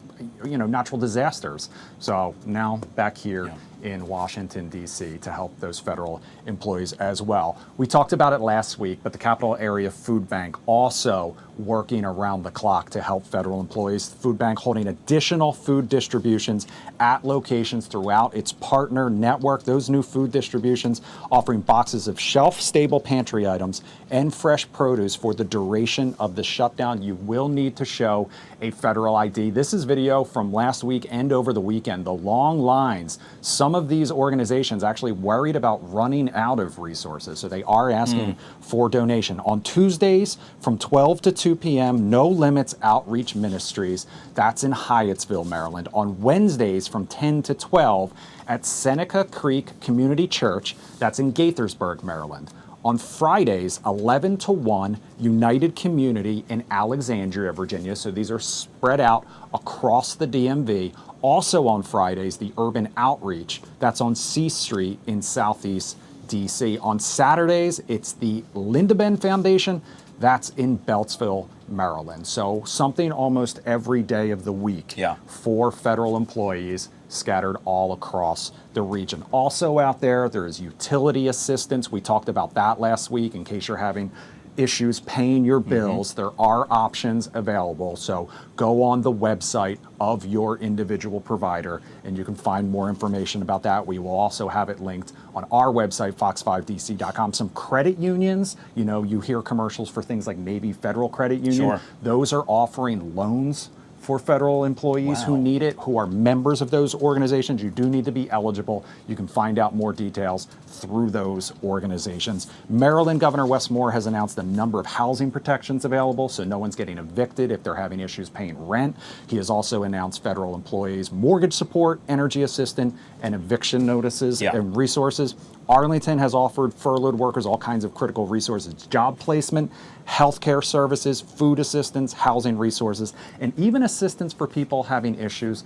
S16: natural disasters. So now back here in Washington, D.C. to help those federal employees as well. We talked about it last week, but the Capital Area Food Bank also working around the clock to help federal employees. The food bank holding additional food distributions at locations throughout its partner network. Those new food distributions offering boxes of shelf-stable pantry items and fresh produce for the duration of the shutdown. You will need to show a federal ID. This is video from last week and over the weekend. The long lines. Some of these organizations actually worried about running out of resources, so they are asking for donation. On Tuesdays from 12 to 2 p.m., No Limits Outreach Ministries, that's in Hyattsville, Maryland. On Wednesdays from 10 to 12 at Seneca Creek Community Church, that's in Gaithersburg, Maryland. On Fridays, 11 to 1, United Community in Alexandria, Virginia. So these are spread out across the DMV. Also on Fridays, the Urban Outreach, that's on C Street in Southeast DC. On Saturdays, it's the Linda Benn Foundation, that's in Beltsville, Maryland. So something almost every day of the week for federal employees scattered all across the region. Also out there, there is utility assistance. We talked about that last week in case you're having issues paying your bills. There are options available. So go on the website of your individual provider and you can find more information about that. We will also have it linked on our website, fox5dc.com. Some credit unions, you hear commercials for things like Navy Federal Credit Union. Those are offering loans for federal employees who need it, who are members of those organizations. You do need to be eligible. You can find out more details through those organizations. Maryland Governor Wes Moore has announced a number of housing protections available, so no one's getting evicted if they're having issues paying rent. He has also announced federal employees mortgage support, energy assistance, and eviction notices and resources. Arlington has offered furloughed workers all kinds of critical resources, job placement, healthcare services, food assistance, housing resources, and even assistance for people having issues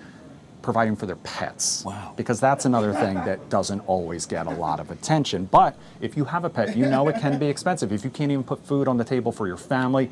S16: providing for their pets. Wow. Because that's another thing that doesn't always get a lot of attention. But if you have a pet, it can be expensive. If you can't even put food on the table for your family,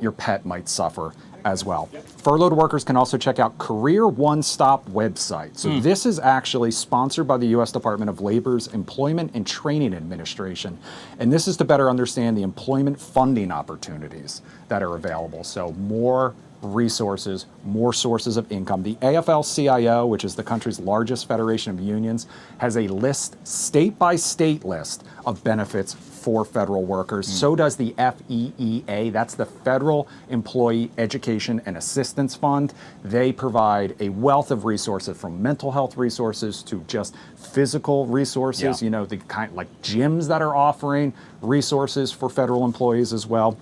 S16: your pet might suffer as well. Furloughed workers can also check out Career One Stop website. So this is actually sponsored by the U.S. Department of Labor's Employment and Training Administration. And this is to better understand the employment funding opportunities that are available. So more resources, more sources of income. The AFL-CIO, which is the country's largest federation of unions, has a list, state-by-state list of benefits for federal workers. So does the FEEA, that's the Federal Employee Education and Assistance Fund. They provide a wealth of resources, from mental health resources to just physical resources, you know, the kind like gyms that are offering resources for federal employees as well.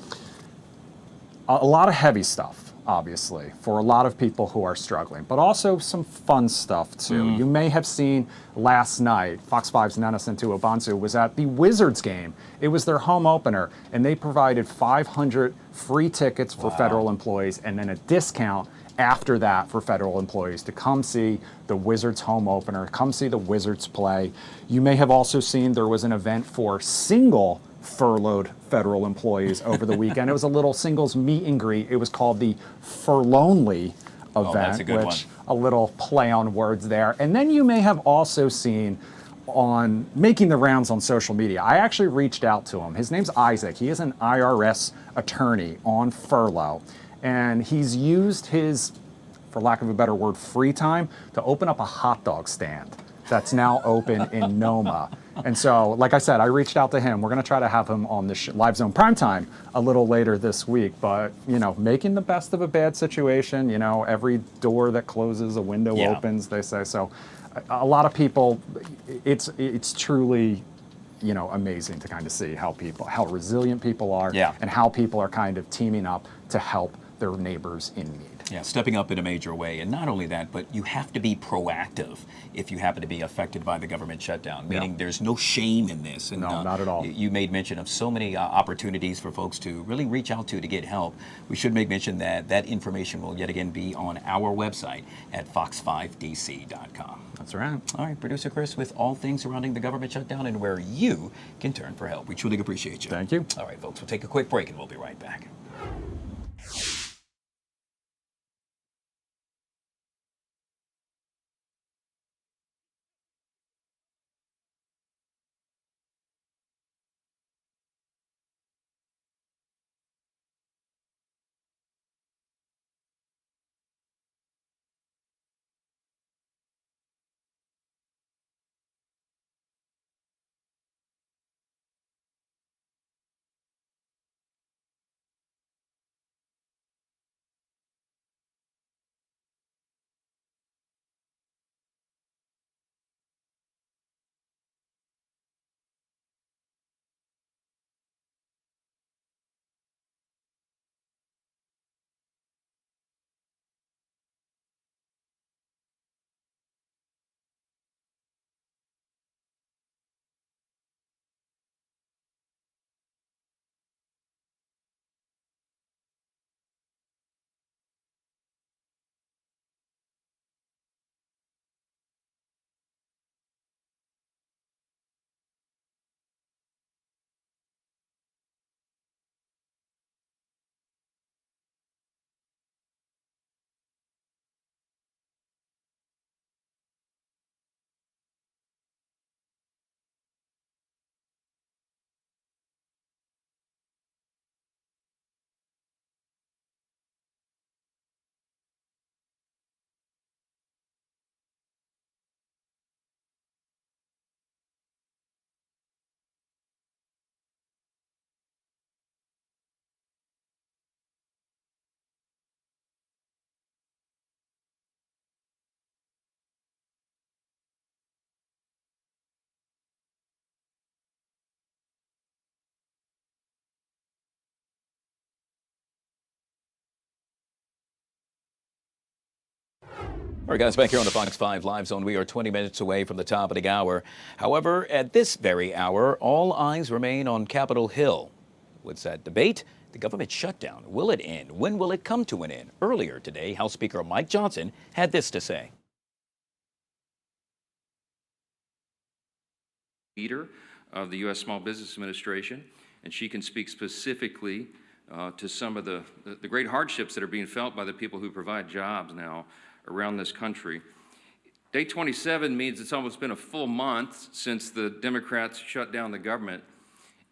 S16: A lot of heavy stuff, obviously, for a lot of people who are struggling, but also some fun stuff too. You may have seen last night, Fox 5's Nenison Tuobansu was at the Wizards game. It was their home opener, and they provided 500 free tickets for federal employees, and then a discount after that for federal employees to come see the Wizards home opener, come see the Wizards play. You may have also seen there was an event for single furloughed federal employees over the weekend. It was a little singles meet and greet. It was called the Furlonely event, which a little play on words there. And then you may have also seen on making the rounds on social media, I actually reached out to him. His name's Isaac. He is an IRS attorney on furlough, and he's used his, for lack of a better word, free time to open up a hot dog stand that's now open in Noma. And so, like I said, I reached out to him. We're going to try to have him on the Live Zone Primetime a little later this week. But, you know, making the best of a bad situation, you know, every door that closes, a window opens, they say. So a lot of people, it's truly, you know, amazing to kind of see how resilient people are and how people are kind of teaming up to help their neighbors in need.
S1: Yeah, stepping up in a major way. And not only that, but you have to be proactive if you happen to be affected by the government shutdown, meaning there's no shame in this. And,
S16: no, not at all.
S1: You made mention of so many opportunities for folks to really reach out to get help. We should make mention that that information will yet again be on our website at fox5dc.com.
S16: That's right.
S1: All right, Producer Chris, with all things surrounding the government shutdown and where you can turn for help. We truly appreciate you.
S16: Thank you.
S1: All right, folks, we'll take a quick break and we'll be right back. All right, guys, back here on the Fox 5 Live Zone, we are 20 minutes away from the top of the hour. However, at this very hour, all eyes remain on Capitol Hill. What's that debate? The government shutdown. Will it end? When will it come to an end? Earlier today, House Speaker Mike Johnson had this to say.
S6: Leader of the U.S. Small Business Administration, and she can speak specifically to some of the great hardships that are being felt by the people who provide jobs now around this country. Day 27 means it's almost been a full month since the Democrats shut down the government.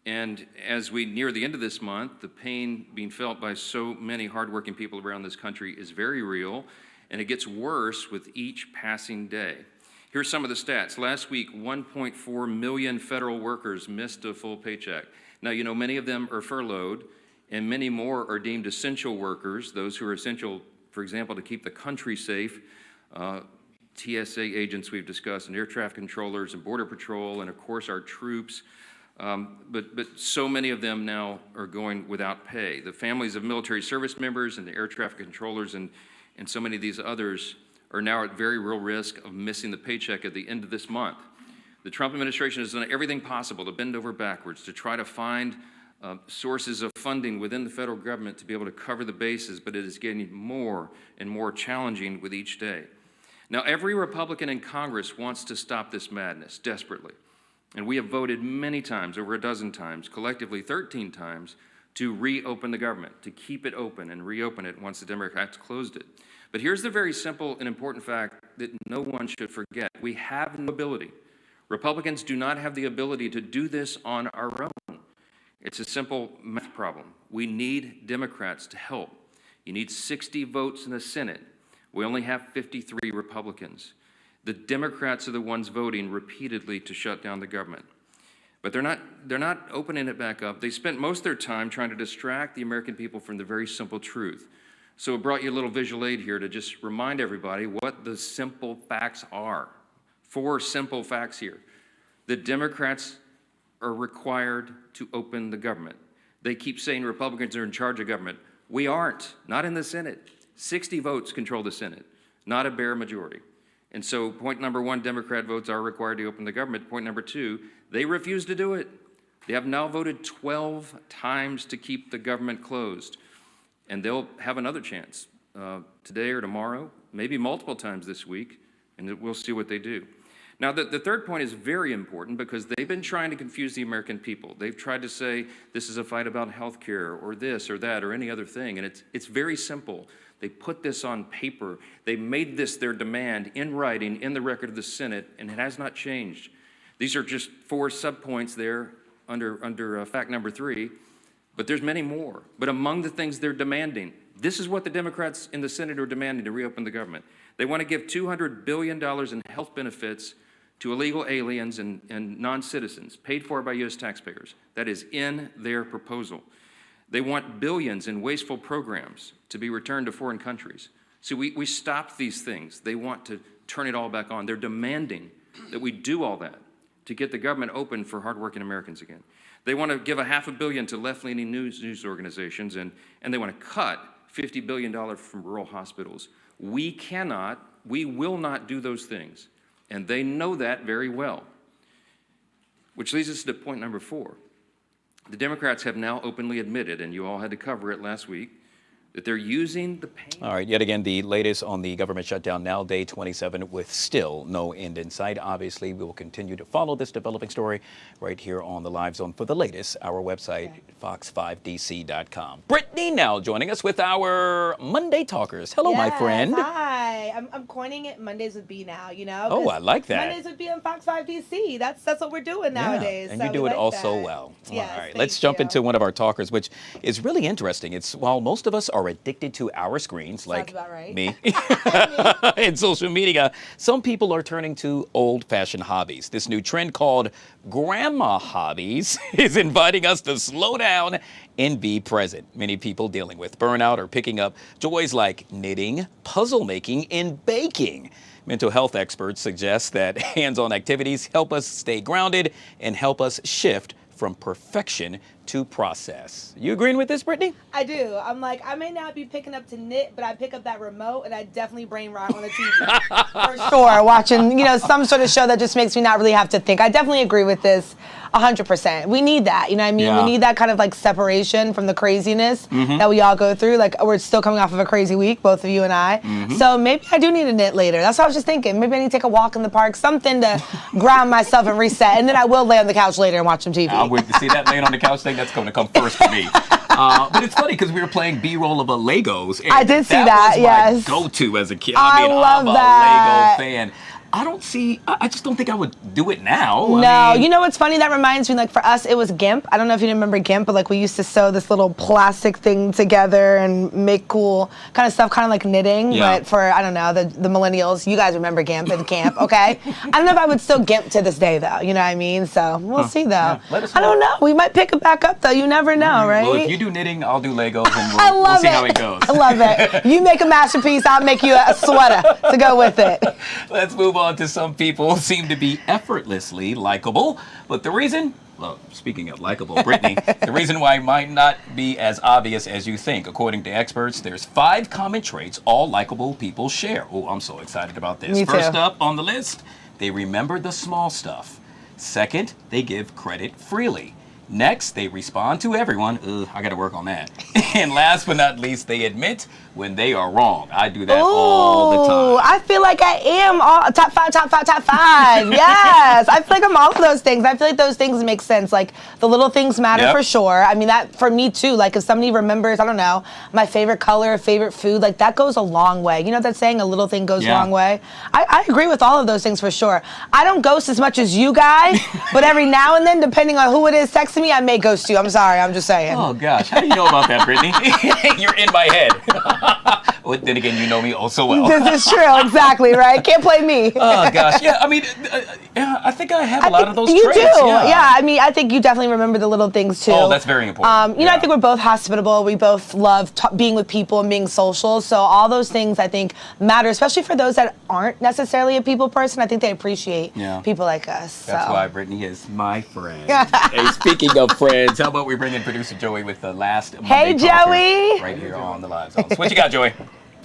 S6: And as we near the end of this month, the pain being felt by so many hardworking people around this country is very real, and it gets worse with each passing day. Here's some of the stats. Last week, 1.4 million federal workers missed a full paycheck. Now, you know, many of them are furloughed, and many more are deemed essential workers, those who are essential, for example, to keep the country safe. TSA agents we've discussed, and air traffic controllers, and Border Patrol, and of course our troops. But so many of them now are going without pay. The families of military service members and the air traffic controllers and so many of these others are now at very real risk of missing the paycheck at the end of this month. The Trump administration has done everything possible to bend over backwards to try to find sources of funding within the federal government to be able to cover the bases, but it is getting more and more challenging with each day. Now, every Republican in Congress wants to stop this madness desperately. And we have voted many times, over a dozen times, collectively 13 times, to reopen the government, to keep it open and reopen it once the Democrats closed it. But here's the very simple and important fact that no one should forget. We have no ability. Republicans do not have the ability to do this on our own. It's a simple math problem. We need Democrats to help. You need 60 votes in the Senate. We only have 53 Republicans. The Democrats are the ones voting repeatedly to shut down the government. But they're not opening it back up. They spent most of their time trying to distract the American people from the very simple truth. So it brought you a little visual aid here to just remind everybody what the simple facts are. 4 simple facts here. The Democrats are required to open the government. They keep saying Republicans are in charge of government. We aren't, not in the Senate. 60 votes control the Senate, not a bare majority. And so point number 1, Democrat votes are required to open the government. Point number 2, they refuse to do it. They have now voted 12 times to keep the government closed. And they'll have another chance today or tomorrow, maybe multiple times this week, and we'll see what they do. Now, the third point is very important because they've been trying to confuse the American people. They've tried to say this is a fight about health care or this or that or any other thing, and it's very simple. They put this on paper. They made this their demand in writing in the record of the Senate, and it has not changed. These are just 4 subpoints there under fact number 3, but there's many more. But among the things they're demanding, this is what the Democrats in the Senate are demanding to reopen the government. They want to give $200 billion in health benefits to illegal aliens and non-citizens, paid for by U.S. taxpayers. That is in their proposal. They want billions in wasteful programs to be returned to foreign countries. See, we stopped these things. They want to turn it all back on. They're demanding that we do all that to get the government open for hardworking Americans again. They want to give $500 million to left-leaning news organizations, and they want to cut $50 billion from rural hospitals. We will not do those things, and they know that very well. Which leads us to point number 4. The Democrats have now openly admitted, and you all had to cover it last week, that they're using the pain.
S1: All right, yet again, the latest on the government shutdown now, day 27, with still no end in sight. Obviously, we will continue to follow this developing story right here on the Live Zone. For the latest, our website, fox5dc.com. Brittany now joining us with our Monday Talkers. Hello, my friend.
S17: Hi. I'm coining it Mondays with B now, you know?
S1: Oh, I like that.
S17: Mondays with B on Fox 5 DC. That's what we're doing nowadays.
S1: And
S17: so
S1: you do it
S17: like
S1: all
S17: that.
S1: so well.
S17: Yes,
S1: all right, let's jump into one of our talkers, which is really interesting. It's while most of us are addicted to our screens, like me, and social media, some people are turning to old-fashioned hobbies. This new trend called grandma hobbies is inviting us to slow down and be present. Many people dealing with burnout are picking up joys like knitting, puzzle making, and baking. Mental health experts suggest that hands-on activities help us stay grounded and help us shift from perfection to process. You agreeing with this, Brittany?
S17: I do. I'm like, I may not be picking up to knit, but I pick up that remote and I definitely brain rot on the TV. For sure. Watching, some sort of show that just makes me not really have to think. I definitely agree with this 100%. We need that, you know what I mean?
S1: Yeah.
S17: We need that kind of like separation from the craziness that we all go through. Like, we're still coming off of a crazy week, both of you and I. So maybe I do need to knit later. That's what I was just thinking. Maybe I need to take a walk in the park, something to ground myself and reset. And then I will lay on the couch later and watch some TV.
S1: I would see that laying on the couch thing thing that's going to come first for me. But it's funny because we were playing B-roll of a Legos. And
S17: I did see that.
S1: That was
S17: yes.
S1: my go-to as a kid.
S17: I love
S1: I'm
S17: that.
S1: a Lego fan. I just don't think I would do it now.
S17: No, you know what's funny? That reminds me, like for us, it was GIMP. I don't know if you remember GIMP, but like we used to sew this little plastic thing together and make cool kind of stuff, kind of like knitting.
S1: Yeah.
S17: But for, I don't know, the millennials, you guys remember GIMP and camp, okay? I don't know if I would still GIMP to this day though, you know what I mean? So we'll see though.
S1: Yeah. Let us know.
S17: I don't know. We might pick it back up though. You never know, right?
S1: Well, if you do knitting, I'll do Legos and
S17: I
S1: we'll
S17: love
S1: see
S17: it.
S1: how it goes.
S17: I love it. You make a masterpiece, I'll make you a sweater to go with it.
S1: Let's move on to some people who seem to be effortlessly likable. But the reason, well, speaking of likable, Brittany, the reason why it might not be as obvious as you think. According to experts, there's 5 common traits all likable people share. Oh, I'm so excited about this.
S17: Me too.
S1: First up on the list, they remember the small stuff. Second, they give credit freely. Next, they respond to everyone. Ugh, I got to work on that. And last but not least, they admit when they are wrong. I do that all the time.
S17: I feel like I am all top five. Yes, I feel like I'm all of those things. I feel like those things make sense. Like the little things matter for sure. I mean, that for me too. Like if somebody remembers, I don't know, my favorite color, favorite food, like that goes a long way. You know that saying, a little thing goes a long way? I agree with all of those things for sure. I don't ghost as much as you guys, but every now and then, depending on who it is texting me, I may ghost you. I'm sorry, I'm just saying.
S1: Oh gosh, how do you know about that, Brittany? You're in my head. Well, then again, you know me oh so well.
S17: This is true, exactly, right? Can't play me.
S1: Oh gosh, yeah. I mean, I think I have a lot of those
S17: you
S1: traits.
S17: do,
S1: Yeah.
S17: I mean, I think you definitely remember the little things too.
S1: Oh, that's very important.
S17: You know, I think we're both hospitable. We both love being with people and being social. So all those things I think matter, especially for those that aren't necessarily a people person. I think they appreciate people like us.
S1: That's
S17: so.
S1: why Brittany is my friend. Hey, speaking of friends, how about we bring in producer Joey with the last Monday Talker
S17: Joey!
S1: right here on the Live Zone. So what you got, Joey?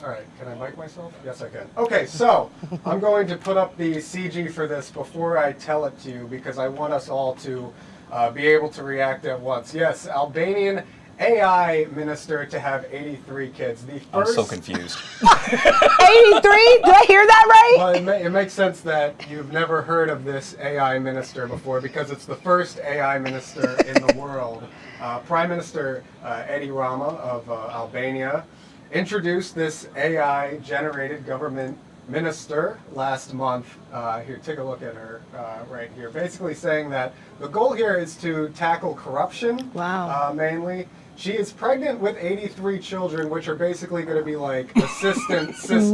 S18: All right, can I mic myself? Yes, I can. Okay, so I'm going to put up the CG for this before I tell it to you because I want us all to be able to react at once. Yes, Albanian AI minister to have 83 kids. The first...
S1: I'm so confused.
S17: 83? Did I hear that right?
S18: Well, it makes sense that you've never heard of this AI minister before because it's the first AI minister in the world. Prime Minister Edi Rama of Albania introduced this AI-generated government minister last month. Here, take a look at her right here. Basically saying that the goal here is to tackle corruption, mainly. She is pregnant with 83 children, which are basically going to be like assistant systems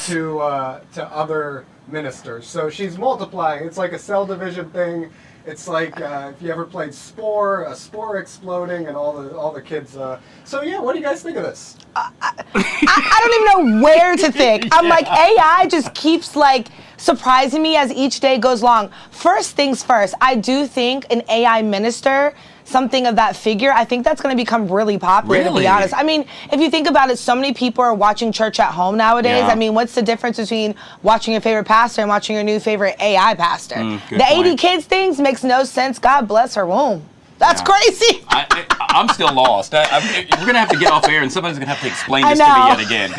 S18: to other ministers. So she's multiplying. It's like a cell division thing. It's like if you ever played Spore, a spore exploding, and all the kids. So yeah, what do you guys think of this?
S17: I don't even know where to think. I'm like, AI just keeps like surprising me as each day goes along. First things first, I do think an AI minister, something of that figure, I think that's going to become really popular, to be honest. I mean, if you think about it, so many people are watching church at home nowadays. I mean, what's the difference between watching your favorite pastor and watching your new favorite AI pastor? The 80 kids things makes no sense. God bless her womb. That's crazy.
S1: I'm still lost. We're going to have to get off air and somebody's going to have to explain this to me yet again.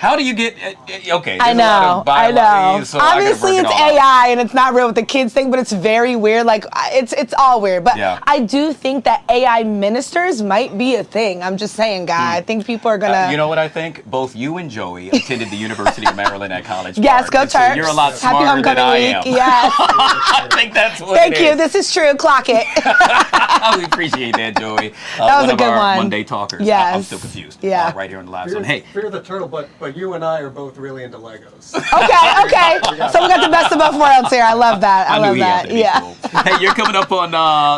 S1: How do you get, okay.
S17: I know.
S1: So
S17: obviously it's AI and it's not real with the kids thing, but it's very weird. Like it's all weird. But I do think that AI ministers might be a thing. I'm just saying, Guy. I think people are going to.
S1: You know what I think? Both you and Joey attended the University of Maryland at College Park.
S17: Yes, go Terps.
S1: So you're a lot smarter than I am.
S17: Yes.
S1: I think that's what
S17: Thank you. This is true. Clock it.
S1: We appreciate that, Joey.
S17: That was
S1: one
S17: a good
S1: of our
S17: one.
S1: Monday talkers.
S17: Yes.
S1: I'm still confused.
S17: Right
S1: here on the Live Zone. Hey.
S18: Fear the turtle, but you and I are both really into Legos.
S17: Okay. So we got the best of both worlds here. I love that. I love that. Yeah.
S1: Cool. Hey, you're coming up on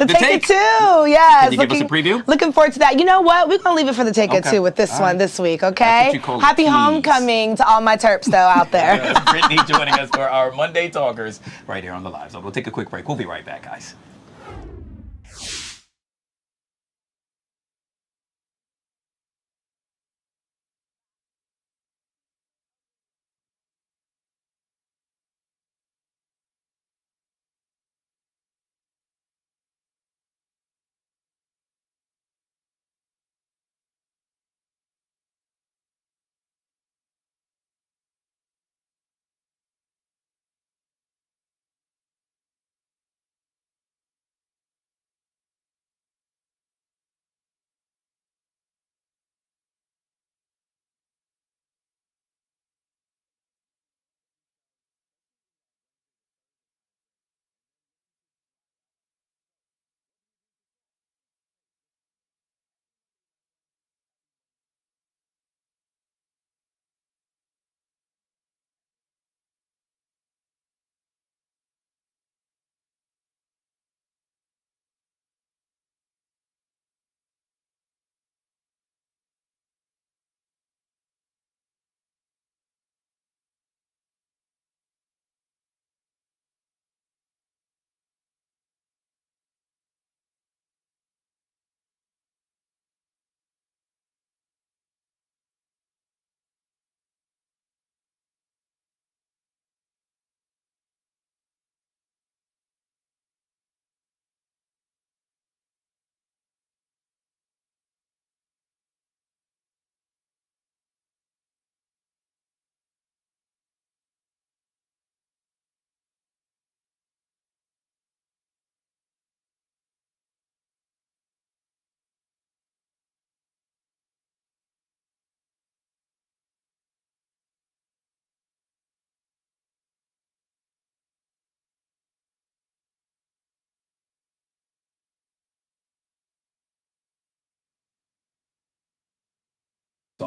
S1: the
S17: Take It Two. Yes.
S1: Can you give us a preview?
S17: Looking forward to that. You know what? We're gonna leave it for the Take It Two with this one this week. Okay. Happy homecoming to all my Terps though out there.
S1: Brittany joining us for our Monday Talkers right here on the Live Zone. We'll take a quick break. We'll be right back, guys.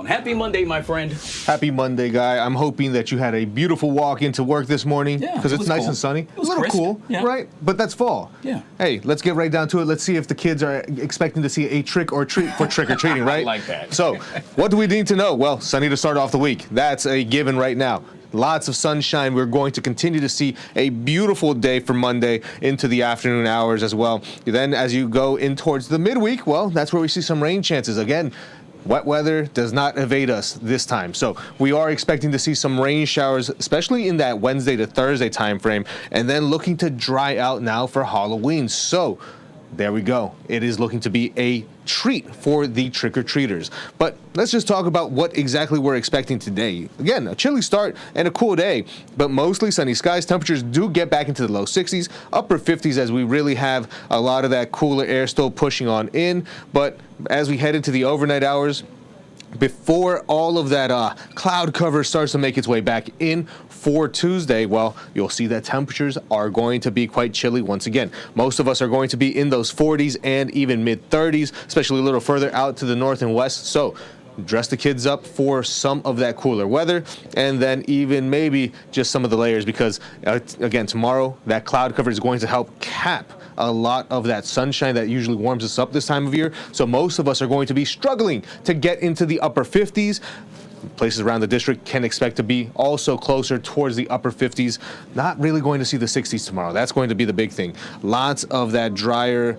S1: Happy Monday, my friend.
S2: Happy Monday, Guy. I'm hoping that you had a beautiful walk into work this morning because it's nice and sunny.
S1: It was
S2: a little
S1: crisp.
S2: cool, right? But that's fall.
S1: Yeah.
S2: Hey, let's get right down to it. Let's see if the kids are expecting to see a trick or treat for trick or treating, right?
S1: I like that.
S2: So, what do we need to know? Well, sunny to start off the week. That's a given right now. Lots of sunshine. We're going to continue to see a beautiful day for Monday into the afternoon hours as well. Then as you go in towards the midweek, well, that's where we see some rain chances. Again, wet weather does not evade us this time. So we are expecting to see some rain showers, especially in that Wednesday to Thursday time frame, and then looking to dry out now for Halloween. So there we go. It is looking to be a treat for the trick-or-treaters. But let's just talk about what exactly we're expecting today. Again, a chilly start and a cool day, but mostly sunny skies. Temperatures do get back into the low 60s, upper 50s as we really have a lot of that cooler air still pushing on in. But as we head into the overnight hours, before all of that cloud cover starts to make its way back in for Tuesday, well, you'll see that temperatures are going to be quite chilly once again. Most of us are going to be in those 40s and even mid-30s, especially a little further out to the north and west. So dress the kids up for some of that cooler weather, and then even maybe just some of the layers, because again, tomorrow that cloud cover is going to help cap a lot of that sunshine that usually warms us up this time of year. So most of us are going to be struggling to get into the upper 50s. Places around the district can expect to be also closer towards the upper 50s. Not really going to see the 60s tomorrow. That's going to be the big thing. Lots of that drier,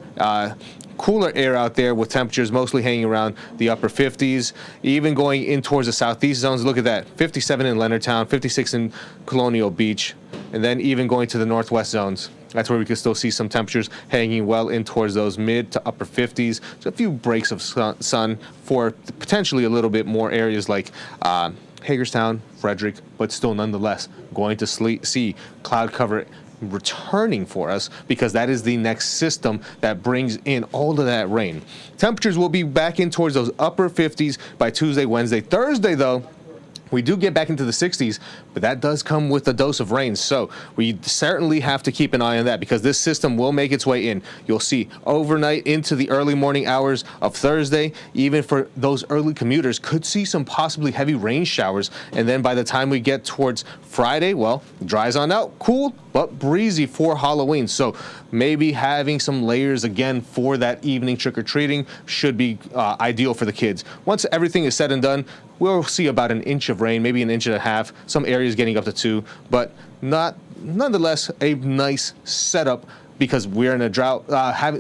S2: cooler air out there with temperatures mostly hanging around the upper 50s, even going in towards the southeast zones. Look at that, 57 in Leonardtown, 56 in Colonial Beach, and then even going to the northwest zones. That's where we can still see some temperatures hanging well in towards those mid to upper 50s. So a few breaks of sun for potentially a little bit more areas like Hagerstown, Frederick, but still nonetheless going to see cloud cover returning for us, because that is the next system that brings in all of that rain. Temperatures will be back in towards those upper 50s by Tuesday, Wednesday. Thursday, though, we do get back into the 60s, but that does come with a dose of rain. So we certainly have to keep an eye on that, because this system will make its way in. You'll see overnight into the early morning hours of Thursday, even for those early commuters, could see some possibly heavy rain showers. And then by the time we get towards Friday, well, dries on out, cool, but breezy for Halloween. So maybe having some layers again for that evening trick-or-treating should be ideal for the kids. Once everything is said and done, we'll see about an inch of rain, maybe an inch and a half, some areas getting up to 2, but nonetheless a nice setup, because we're in a drought,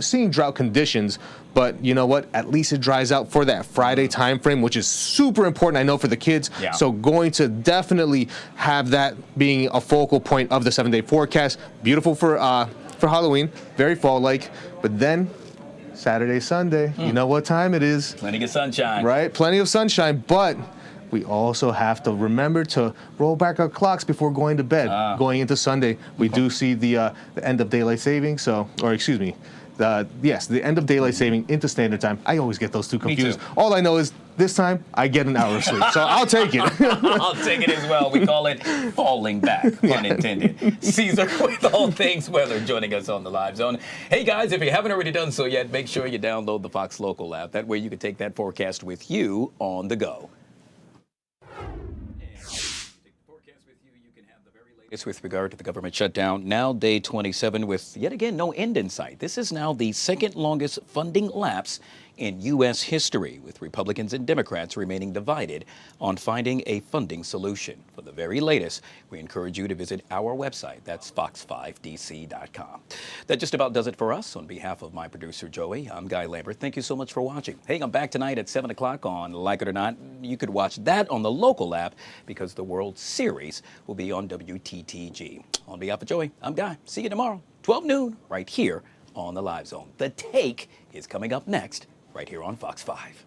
S2: seeing drought conditions. But you know what? At least it dries out for that Friday time frame, which is super important, I know, for the kids.
S1: Yeah.
S2: So going to definitely have that being a focal point of the 7-day forecast. Beautiful for Halloween, very fall-like. But then Saturday, Sunday, you know what time it is.
S1: Plenty of sunshine.
S2: Right, plenty of sunshine, but we also have to remember to roll back our clocks before going to bed. Going into Sunday, we do see the end of daylight saving, the end of daylight saving into standard time. I always get those two confused. All I know is this time I get an hour of sleep, so I'll take it.
S1: I'll take it as well. We call it falling back, pun intended. Caesar with all things weather joining us on the Live Zone. Hey guys, if you haven't already done so yet, make sure you download the Fox Local app. That way you can take that forecast with you on the go. With regard to the government shutdown, now day 27 with yet again no end in sight. This is now the second longest funding lapse in U.S. history, with Republicans and Democrats remaining divided on finding a funding solution. For the very latest, we encourage you to visit our website. That's fox5dc.com. That just about does it for us. On behalf of my producer, Joey, I'm Guy Lambert. Thank you so much for watching. Hey, I'm back tonight at 7 o'clock on Like It or Not. You could watch that on the local app, because the World Series will be on WTTG. On behalf of Joey, I'm Guy. See you tomorrow, 12 noon, right here on the Live Zone. The Take is coming up next, right here on Fox 5.